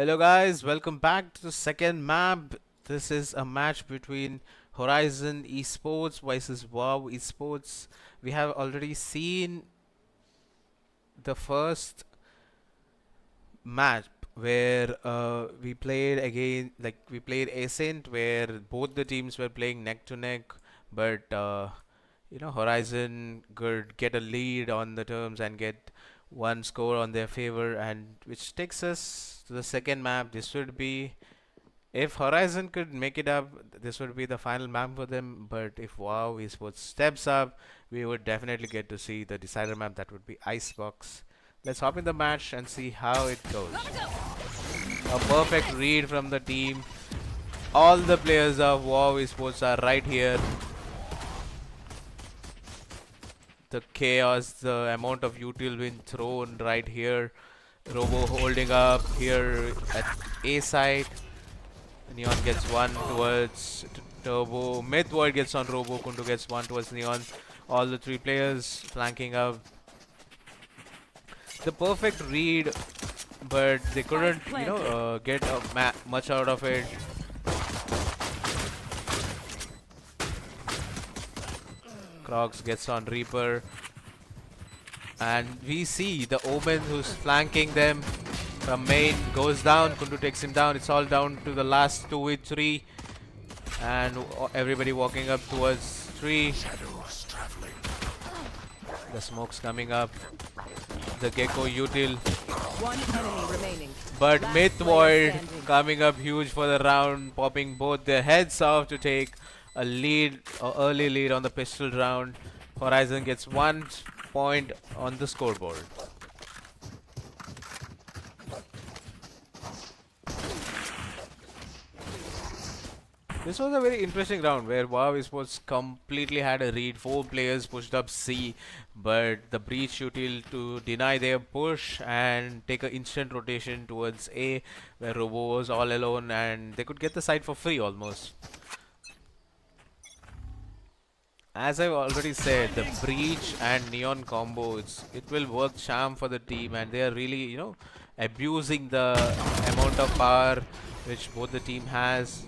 Hello guys, welcome back to the second map. This is a match between Horizon Esports versus VOW Esports. We have already seen the first match where we played again, like we played Ascent, where both the teams were playing neck to neck, but Horizon could get a lead on the terms and get one score on their favor, and which takes us to the second map. This would be, if Horizon could make it up, this would be the final map for them. But if WoW Esports steps up, we would definitely get to see the decider map. That would be Icebox. Let's hop in the match and see how it goes. A perfect read from the team. All the players of WoW Esports are right here. The chaos, the amount of util being thrown right here. Robo holding up here at A side. Neon gets one towards Turbo. Mythvoid gets on Robo. Kundu gets one towards Neon. All the three players flanking up. The perfect read, but they couldn't, get much out of it. Crocs gets on Reaper, and we see the Omen who's flanking them from main goes down. Kundu takes him down. It's all down to the last 2v3, and everybody walking up towards 3. Shadows traveling. The smoke's coming up. The Gecko util, One enemy remaining. but Last player Mythvoid standing. coming up huge for the round, popping both their heads off to take a lead, or early lead on the pistol round. Horizon gets 1 point on the scoreboard. This was a very interesting round where WoW Esports completely had a read. 4 players pushed up C, but the breach util to deny their push and take an instant rotation towards A, where Robo was all alone and they could get the side for free almost. As I've already said, the breach and neon combo, it will work charm for the team, and they are really, abusing the amount of power which both the team has.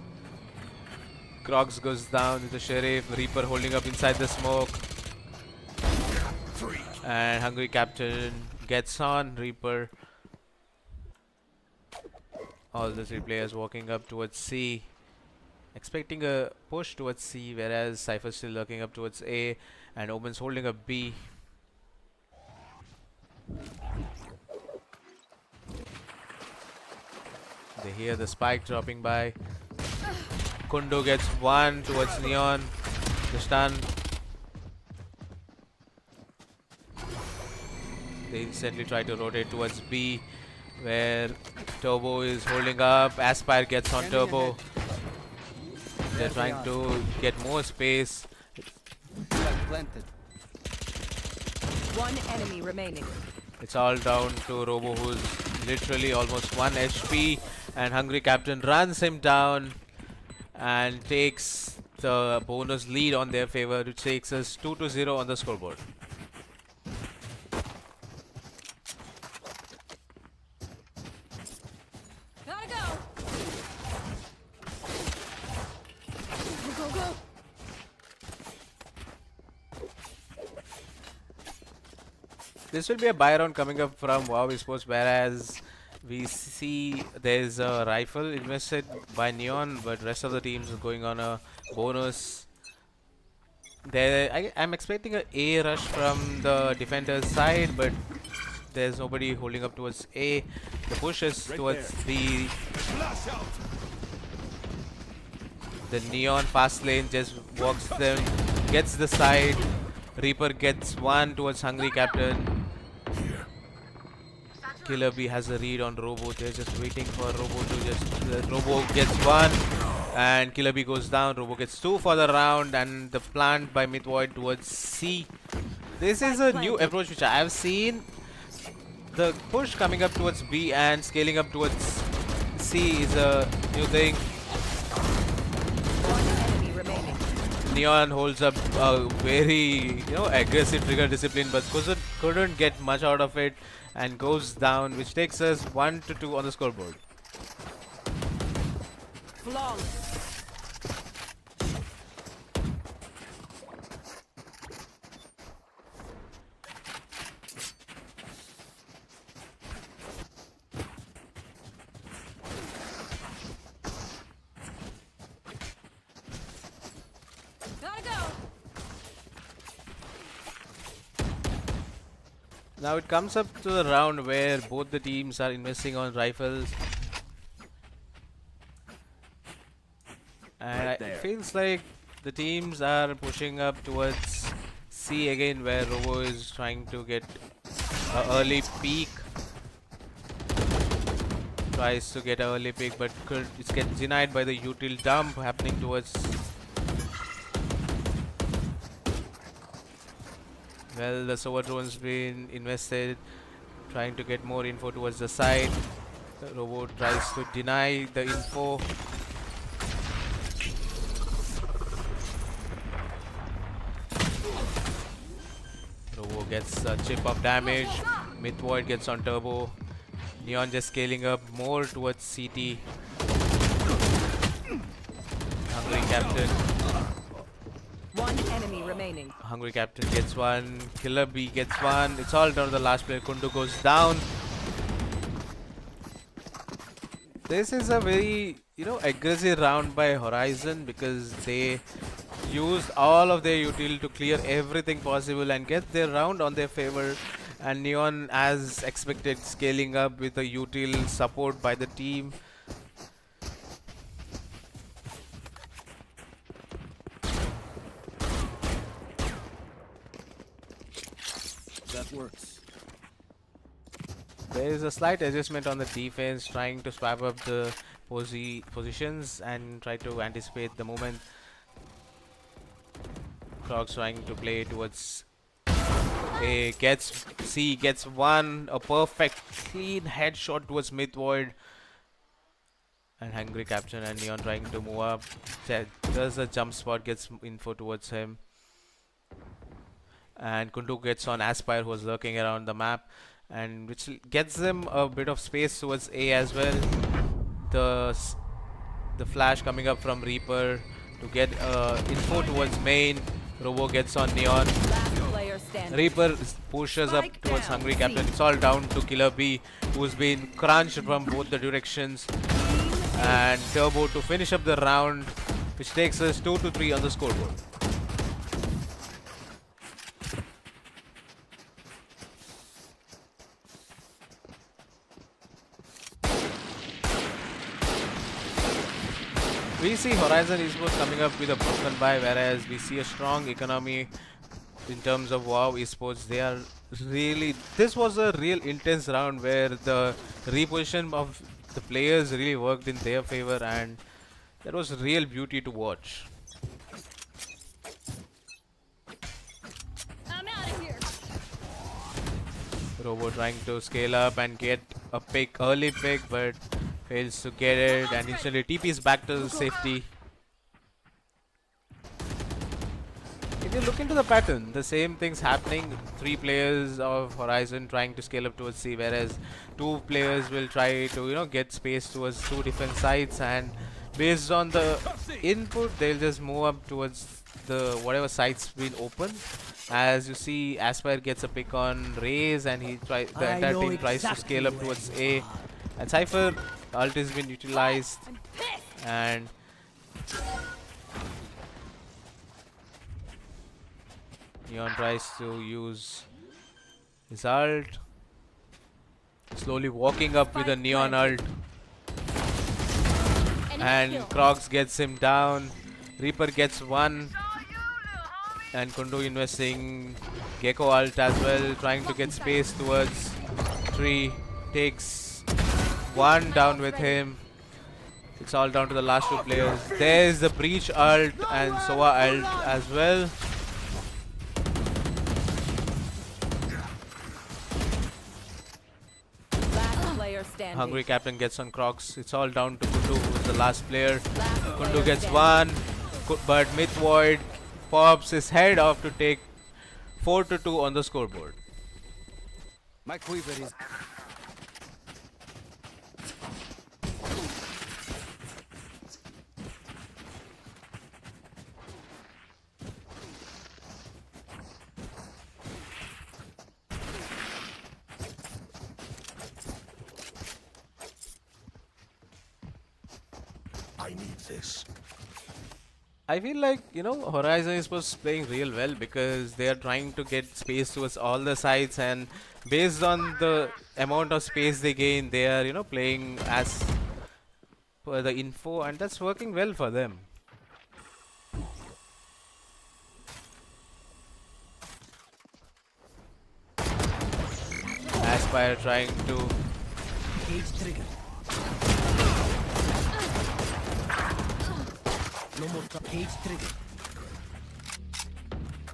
Crocs goes down with the Sheriff, Reaper holding up inside the smoke, and Hungry Captain gets on Reaper. All the 3 players walking up towards C, expecting a push towards C, whereas Cypher's still looking up towards A, and Omen's holding up B. They hear the spike dropping by. Kundu gets 1 towards Neon. The stun. They instantly try to rotate towards B, where Turbo is holding up. Aspire gets on Turbo. They're trying to get more space. Planted. One enemy remaining. It's all down to Robo, who's literally almost 1 HP, and Hungry Captain runs him down and takes the bonus lead on their favor, which takes us 2-0 on the scoreboard. Gotta go. Go, go, go. This will be a buy round coming up from WoW Esports, whereas we see there's a rifle invested by Neon, but rest of the teams are going on a bonus. I'm expecting a A rush from the defender's side, but there's nobody holding up towards A. The push is towards B. The Neon fast lane just walks them, gets the side. Reaper gets 1 towards Hungry Captain. Killer B has a read on Robo. They're just waiting for Robo to just... Robo gets 1 and Killer B goes down. Robo gets 2 for the round, and the plant by Mythvoid towards C. This is a new approach which I have seen. The push coming up towards B and scaling up towards C is a new thing. One enemy remaining. Neon holds up a very aggressive trigger discipline, but couldn't get much out of it and goes down, which takes us 1-2 on the scoreboard. Flawless. Gotta go. Now it comes up to the round where both the teams are investing on rifles. And it feels like the teams are pushing up towards C again, where Robo is trying to get an early peak. Tries to get an early pick, but it gets denied by the util dump happening towards. Well, the Sova drone's been invested, trying to get more info towards the side. The robot tries to deny the info. Robo gets a chip of damage. Myth Void gets on turbo. Neon just scaling up more towards CT. Hungry Captain. One enemy remaining. Hungry Captain gets one. Killer B gets one. It's all down to the last player. Kundu goes down. This is a very, aggressive round by Horizon because they used all of their util to clear everything possible and get their round on their favor. And Neon, as expected, scaling up with the util support by the team. That works. There is a slight adjustment on the defense, trying to swap up the positions and try to anticipate the movement. Crocs trying to play towards A, gets C, gets one, a perfect clean headshot towards Myth Void. And Hungry Captain and Neon trying to move up. Does a jump spot, gets info towards him. And Kundu gets on Aspire, who was lurking around the map, and which gets them a bit of space towards A as well. The flash coming up from Reaper to get info towards main. Robo gets on Neon. Last player standing. Reaper pushes up Spike towards down, Hungry C. Captain. It's all down to Killer B, who's been crunched from both the directions. And Turbo to finish up the round, which takes us 2-3 on the scoreboard. We see Horizon Esports coming up with a broken buy, whereas we see a strong economy in terms of WoW Esports. They are really. This was a real intense round where the reposition of the players really worked in their favor, and that was real beauty to watch. I'm out of here. Robo trying to scale up and get a pick, early pick, but fails to get it, and instantly TP's back to safety. If you look into the pattern, the same thing's happening. 3 players of Horizon trying to scale up towards C, whereas 2 players will try to, get space towards 2 different sides, and based on the input, they'll just move up towards the whatever side's been open. As you see, Aspire gets a pick on Raze, and the entire team tries to scale up towards A. And Cypher, ult has been utilized, and Neon tries to use his ult, slowly walking up with a Neon ult, and Crocs gets him down. Reaper gets one, and Kundu investing Gecko ult as well, trying to get space towards 3, takes one down with him. It's all down to the last 2 players. There's the Breach ult and Sova ult as well. Last player standing. Hungry Captain gets on Crocs. It's all down to Kundu, who's the last player. Last Kundu player gets standing. one, but Myth Void pops his head off to take 4-2 on the scoreboard. My quiver is. I need this. I feel like, Horizon is supposed playing real well because they are trying to get space towards all the sides, and based on the amount of space they gain, they are, playing as per the info, and that's working well for them. Aspire trying to Cage trigger. No more cage trigger.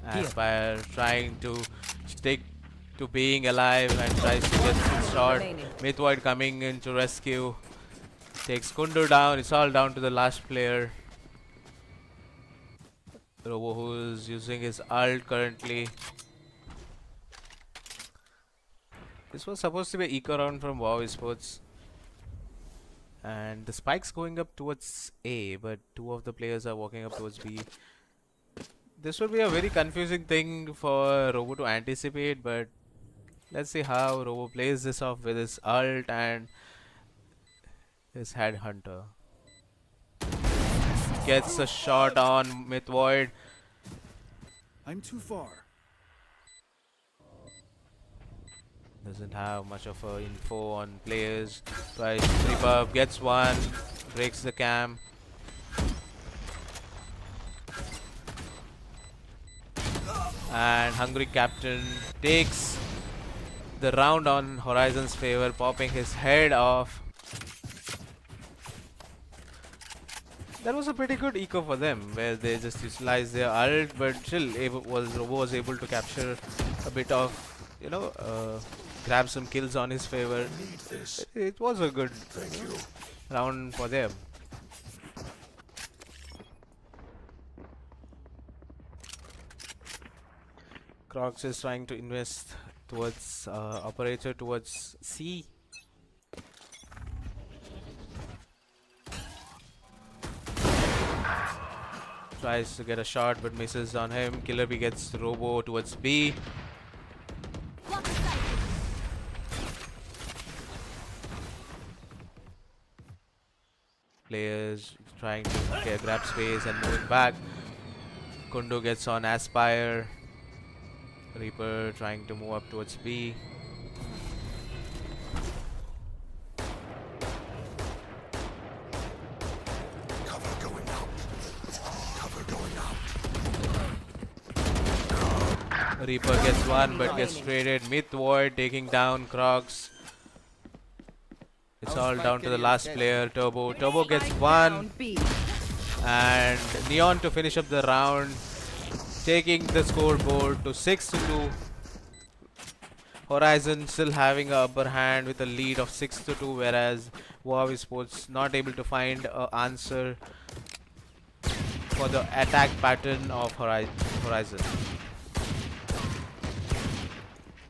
Aspire trying to stick to being alive and tries to get the shot. Remaining. Mythvoid coming in to rescue. Takes Kundu down. It's all down to the last player. Robo, who is using his ult currently. This was supposed to be an eco round from WoW Esports. And the spike's going up towards A, but two of the players are walking up towards B. This would be a very confusing thing for Robo to anticipate, but let's see how Robo plays this off with his ult and his headhunter. Gets a shot on Mythvoid. I'm too far. Doesn't have much of a info on players. Tries to creep up, gets one, breaks the cam. And Hungry Captain takes the round on Horizon's favor, popping his head off. That was a pretty good eco for them, where they just utilized their ult, but still Robo was able to capture a bit of, grab some kills on his favor. Need this. It was a good Thank you. round for them. Crocs is trying to invest towards operator towards C. Tries to get a shot but misses on him. Killer B gets Robo towards B. Players trying to grab space and moving back. Kundu gets on Aspire. Reaper trying to move up towards B. Cover going out. Cover going out. Reaper gets one but gets traded. Mythvoid taking down Crocs. It's all down to the last player, Turbo. Turbo gets one, Down B. and Neon to finish up the round, taking the scoreboard to 6-2. Horizon still having a upper hand with a lead of 6-2, whereas WoW Esports not able to find an answer for the attack pattern of Horizon.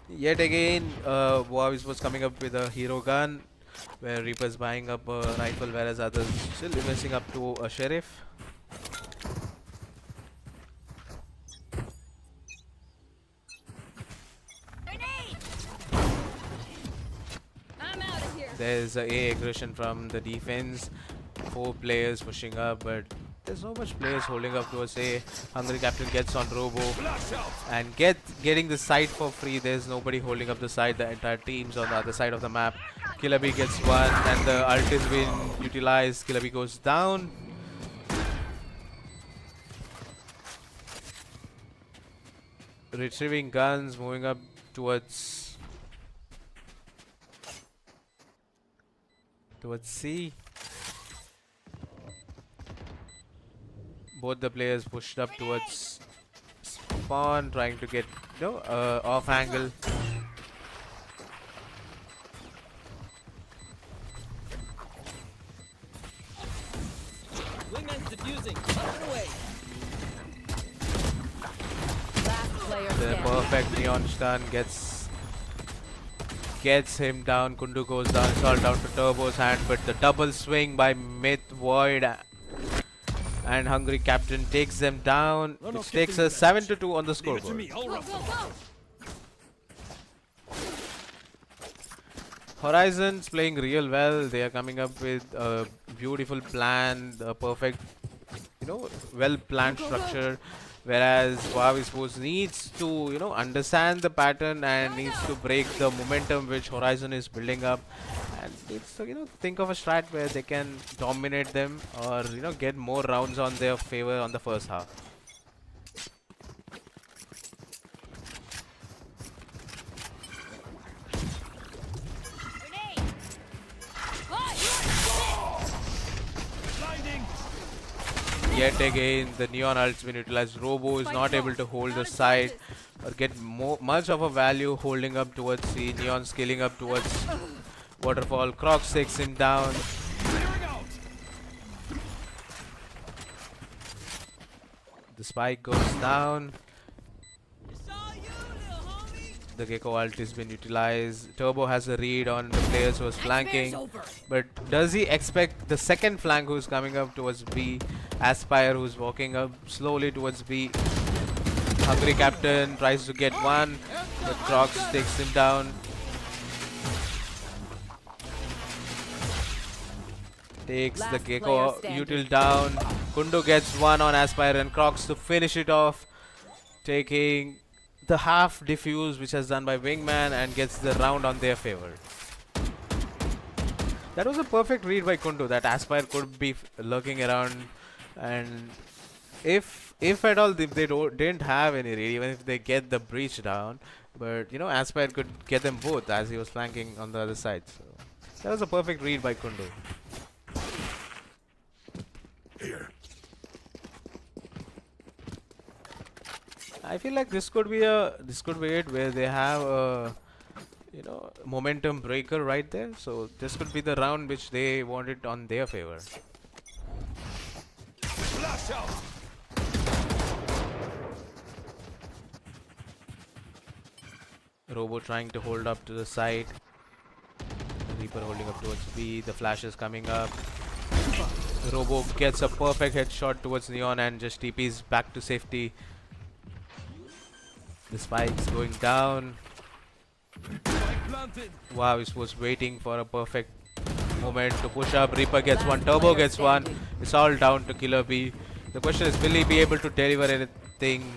Yet again, WoW Esports coming up with a hero gun, where Reaper's buying up a rifle, whereas others still investing up to a sheriff. I'm out of here. There's a aggression from the defense. 4 players pushing up, but there's no much players holding up towards A. Hungry Captain gets on Robo and getting the side for free. There's nobody holding up the side. The entire team's on the other side of the map. Killer B gets one, and the ult is being utilized. Killer B goes down. Retrieving guns, moving up towards C. Both the players pushed up towards spawn, trying to get off angle. Wingman's defusing. Up and away. Last player The standing. perfect neon stun gets him down. Kundu goes down. It's all down to Turbo's hand, but the double swing by Mythvoid and Hungry Captain takes them down, which takes us 7-2 on the scoreboard. Horizon's playing real well. They are coming up with a beautiful plan, a perfect, well planned structure. Whereas WoW Esports needs to, understand the pattern and needs to break the momentum which Horizon is building up, and needs to, think of a strat where they can dominate them or, get more rounds on their favor on the first half. Grenade. Oh, Blinding. Yet again, the Neon ult's been utilized. Robo is not able to hold the side or get much of a value holding up towards C. Neon scaling up towards Waterfall. Crocs takes him down. Clearing out. The spike goes down. It's all you, little homie. The Gecko ult has been utilized. Turbo has a read on the players who was flanking. over. But does he expect the second flank who's coming up towards B? Aspire who's walking up slowly towards B. Hungry Captain tries to get one, but Crocs takes him down. Takes the Last Gecko player util down. Kundo gets one on Aspire and Crocs to finish it off. Taking the half defuse which has done by Wingman and gets the round on their favor. That was a perfect read by Kundu that Aspire could be lurking around, and if at all if they didn't have any read, even if they get the breach down, but Aspire could get them both as he was flanking on the other side. So that was a perfect read by Kundu. Here. I feel like this could be it where they have a momentum breaker right there. So this could be the round which they wanted on their favor. Flash out. Robo trying to hold up to the side. Reaper holding up towards B. The flash is coming up. Robo gets a perfect headshot towards Neon and just TPs back to safety. The spike's going down. Spike planted. Wow, he was waiting for a perfect moment to push up. Reaper gets one, Turbo gets one. It's all down to Killer B. The question is, will he be able to deliver anything?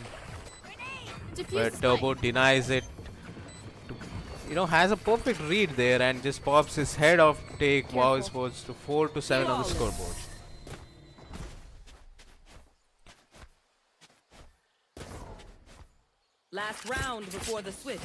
But Turbo denies it. Has a perfect read there and just pops his head off. Take WoW Esports to 4-7 on the scoreboard. Last round before the switch.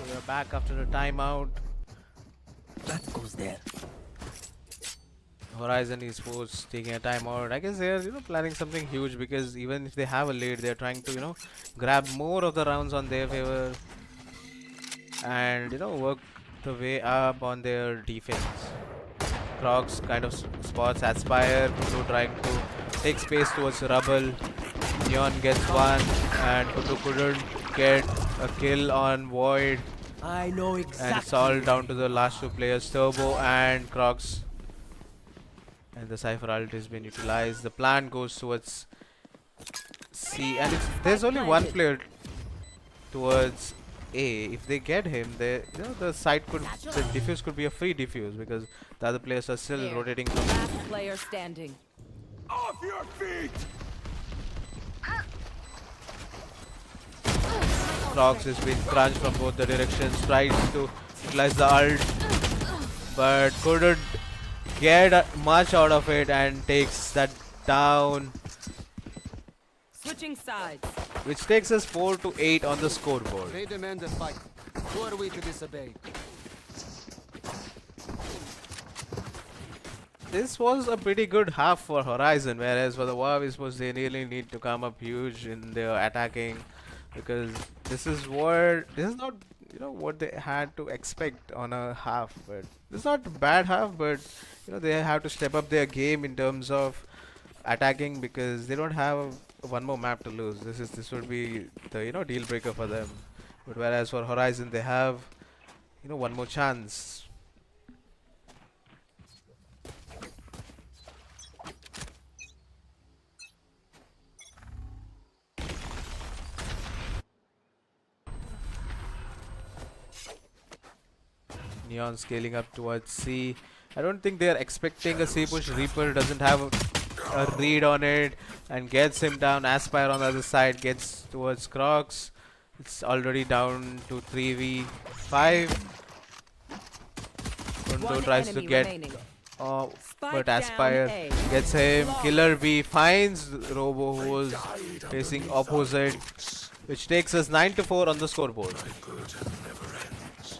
We are back after a timeout. That goes there. Horizon Esports taking a timeout. I guess they're planning something huge, because even if they have a lead, they're trying to grab more of the rounds on their favor and work the way up on their defense. Crocs kind of spots Aspire, Kutu trying to take space towards Rubble. Neon gets one and Kutu couldn't get a kill on Void. I know exactly. And it's all down to the last two players, Turbo and Crocs. And the Cypher ult has been utilized. The plan goes towards C, and there's only one player towards A. If they get him, they the side could the defuse could be a free defuse because the other players are still There. rotating from. Last player standing. Off your feet! Crocs has been crunched from both the directions, tries to utilize the ult, but couldn't get much out of it and takes that down, Switching sides. which takes us 4 to 8 on the scoreboard. They demand a fight. Who are we to disobey? This was a pretty good half for Horizon, whereas for the WoW Esports they really need to come up huge in their attacking because this is not what they had to expect on a half, but it's not a bad half, but they have to step up their game in terms of attacking because they don't have one more map to lose. This would be the deal breaker for them. But whereas for Horizon they have one more chance. Neon scaling up towards C. I don't think they are expecting a C push. Reaper doesn't have a read on it and gets him down. Aspire on the other side gets towards Crocs. It's already down to 3v5. Kondo One tries to enemy get remaining. but Spike down Aspire A. gets him. Killer B finds Robo who was facing opposite, which takes us 9 to 4 on the scoreboard. Good never ends.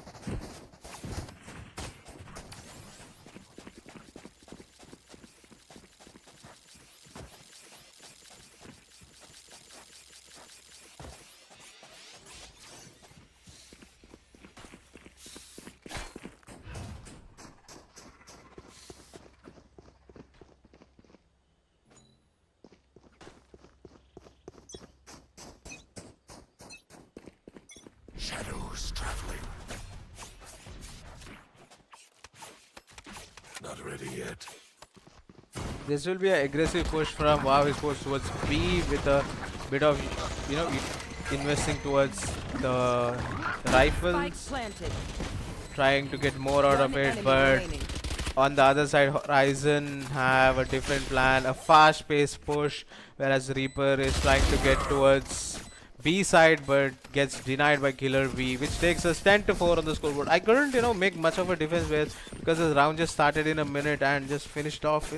Shadows traveling. Not ready yet. This will be an aggressive push from WoW Esports towards B with a bit of, investing towards the Spike rifles, planted. trying to get more out of One it, enemy but remaining. on the other side, Horizon have a different plan, a fast-paced push, whereas Reaper is trying to get towards B side, but gets denied by Killer B, which takes us 10 to 4 on the scoreboard. I couldn't, make much of a difference with because the round just started in a minute and just finished off,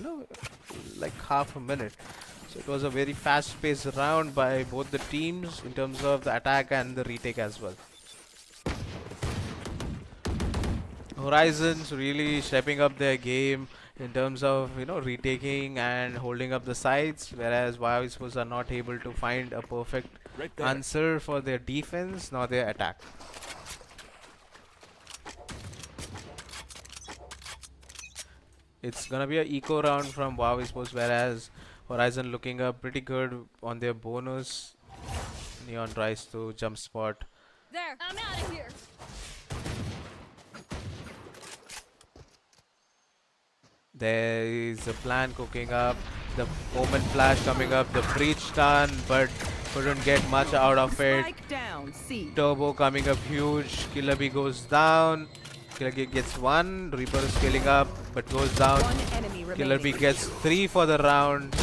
like half a minute. So it was a very fast-paced round by both the teams in terms of the attack and the retake as well. Horizons really stepping up their game in terms of retaking and holding up the sides, whereas WoW Esports are not able to find a perfect Right there. answer for their defense nor their attack. It's gonna be an eco round from WoW Esports, whereas Horizon looking up pretty good on their bonus. Neon tries to jump spot. There. I'm out of here. There is a plan cooking up, the Omen flash coming up, the breach done, but couldn't get much out of it. Spike down. C. Turbo coming up huge, Killer B goes down, Killer B gets 1, Reaper is scaling up but goes down. One enemy remaining. Killer B gets 3 for the round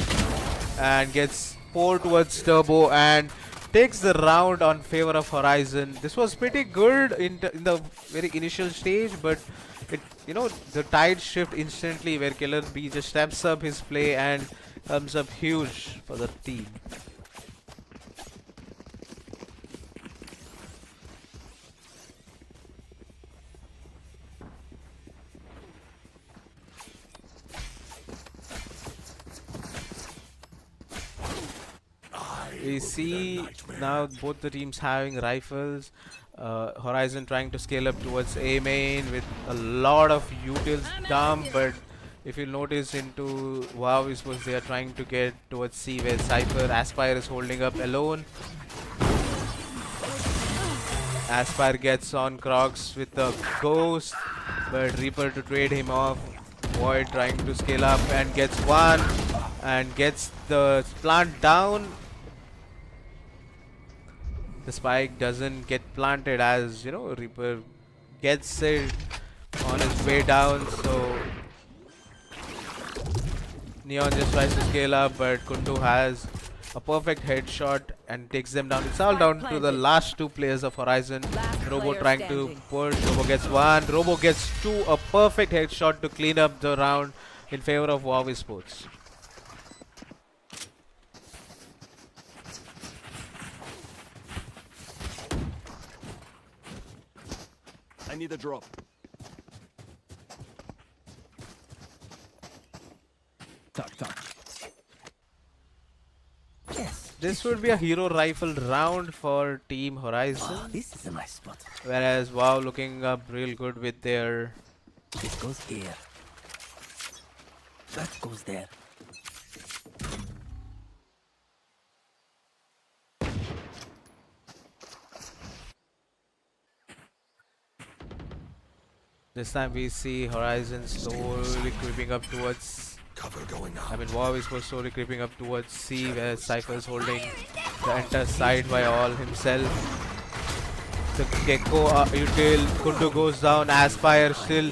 and gets 4 towards Turbo and takes the round on favor of Horizon. This was pretty good in the very initial stage, but the tide shift instantly where Killer B just steps up his play and comes up huge for the team. We see now both the teams having rifles. Horizon trying to scale up towards A main with a lot of utils dump, but if you notice into WoW Esports, they are trying to get towards C where Cypher Aspire is holding up alone. Aspire gets on Crocs with the Ghost, but Reaper to trade him off. Void trying to scale up and gets 1 and gets the plant down. the spike doesn't get planted, as you know, Reaper gets it on his way down. So Neon just tries to scale up, but Kundu has a perfect headshot and takes them down. It's all Spike down to the planted. last two players of Horizon. Last Robo player trying to standing. push. Robo gets one. Robo gets two. A perfect headshot to clean up the round in favor of WoW Esports. I need a drop. Tuck, tuck. Yes. This would be a hero rifle round for Team Horizon, This is a nice spot. whereas WoW looking up real good with their This goes here. That goes there. this time we see Horizon slowly creeping up towards, Cover going out. I mean WoW is slowly creeping up towards C, where Cypher is holding the entire side by all himself. The Gecko util, Kundu goes down, Aspire still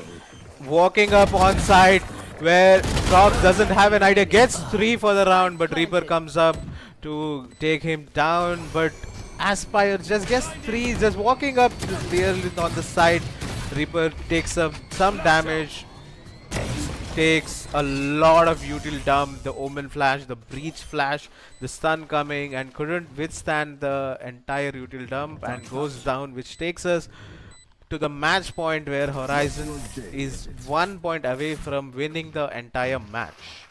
walking up on side, where Crocs doesn't have an idea, gets 3 for the round, but Reaper comes up to take him down, but Aspire just gets 3, just walking up clearly on the side. Reaper takes up some damage, takes a lot of util dump, the Omen flash, the breach flash, the stun coming, and couldn't withstand the entire util dump and goes down, which takes us to the match point where Horizon is 1 point away from winning the entire match.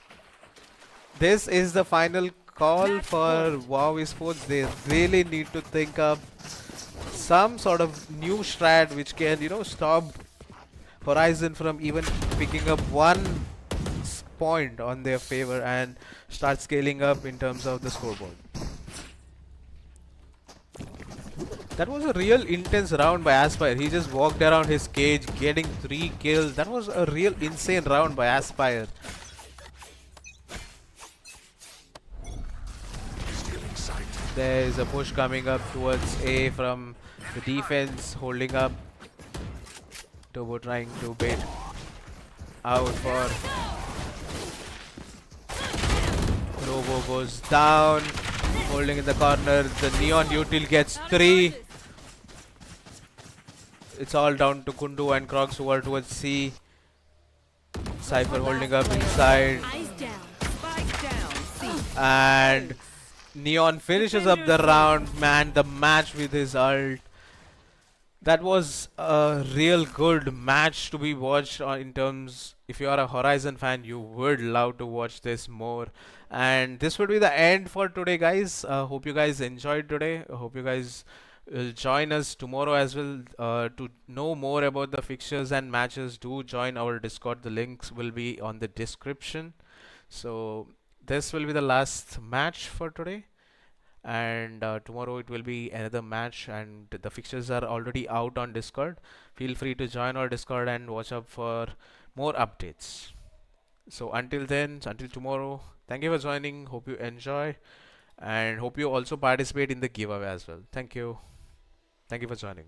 This is the final call Match for point. WoW Esports. They really need to think up some sort of new strat which can, you know, stop Horizon from even picking up one point on their favor and start scaling up in terms of the scoreboard. That was a real intense round by Aspire. He just walked around his cage getting 3 kills. That was a real insane round by Aspire. Stealing sight. There is a push coming up towards A from the defense, holding up. Turbo trying to bait out for Robo goes down, holding in the corner. The Neon util gets 3. It's all down to Kundu and Crocs who are towards C. Cypher holding up inside, Eyes down. Spike down. C. and Neon finishes up the round. Man, the match with his ult. That was a real good match to be watched in terms, if you are a Horizon fan, you would love to watch this more. And this would be the end for today, guys. Hope you guys enjoyed today. Hope you guys will join us tomorrow as well. To know more about the fixtures and matches, do join our Discord. The links will be on the description. So this will be the last match for today, and tomorrow it will be another match, and the fixtures are already out on Discord. Feel free to join our Discord and watch up for more updates. So until then, until tomorrow, thank you for joining. Hope you enjoy, and hope you also participate in the giveaway as well. Thank you for joining.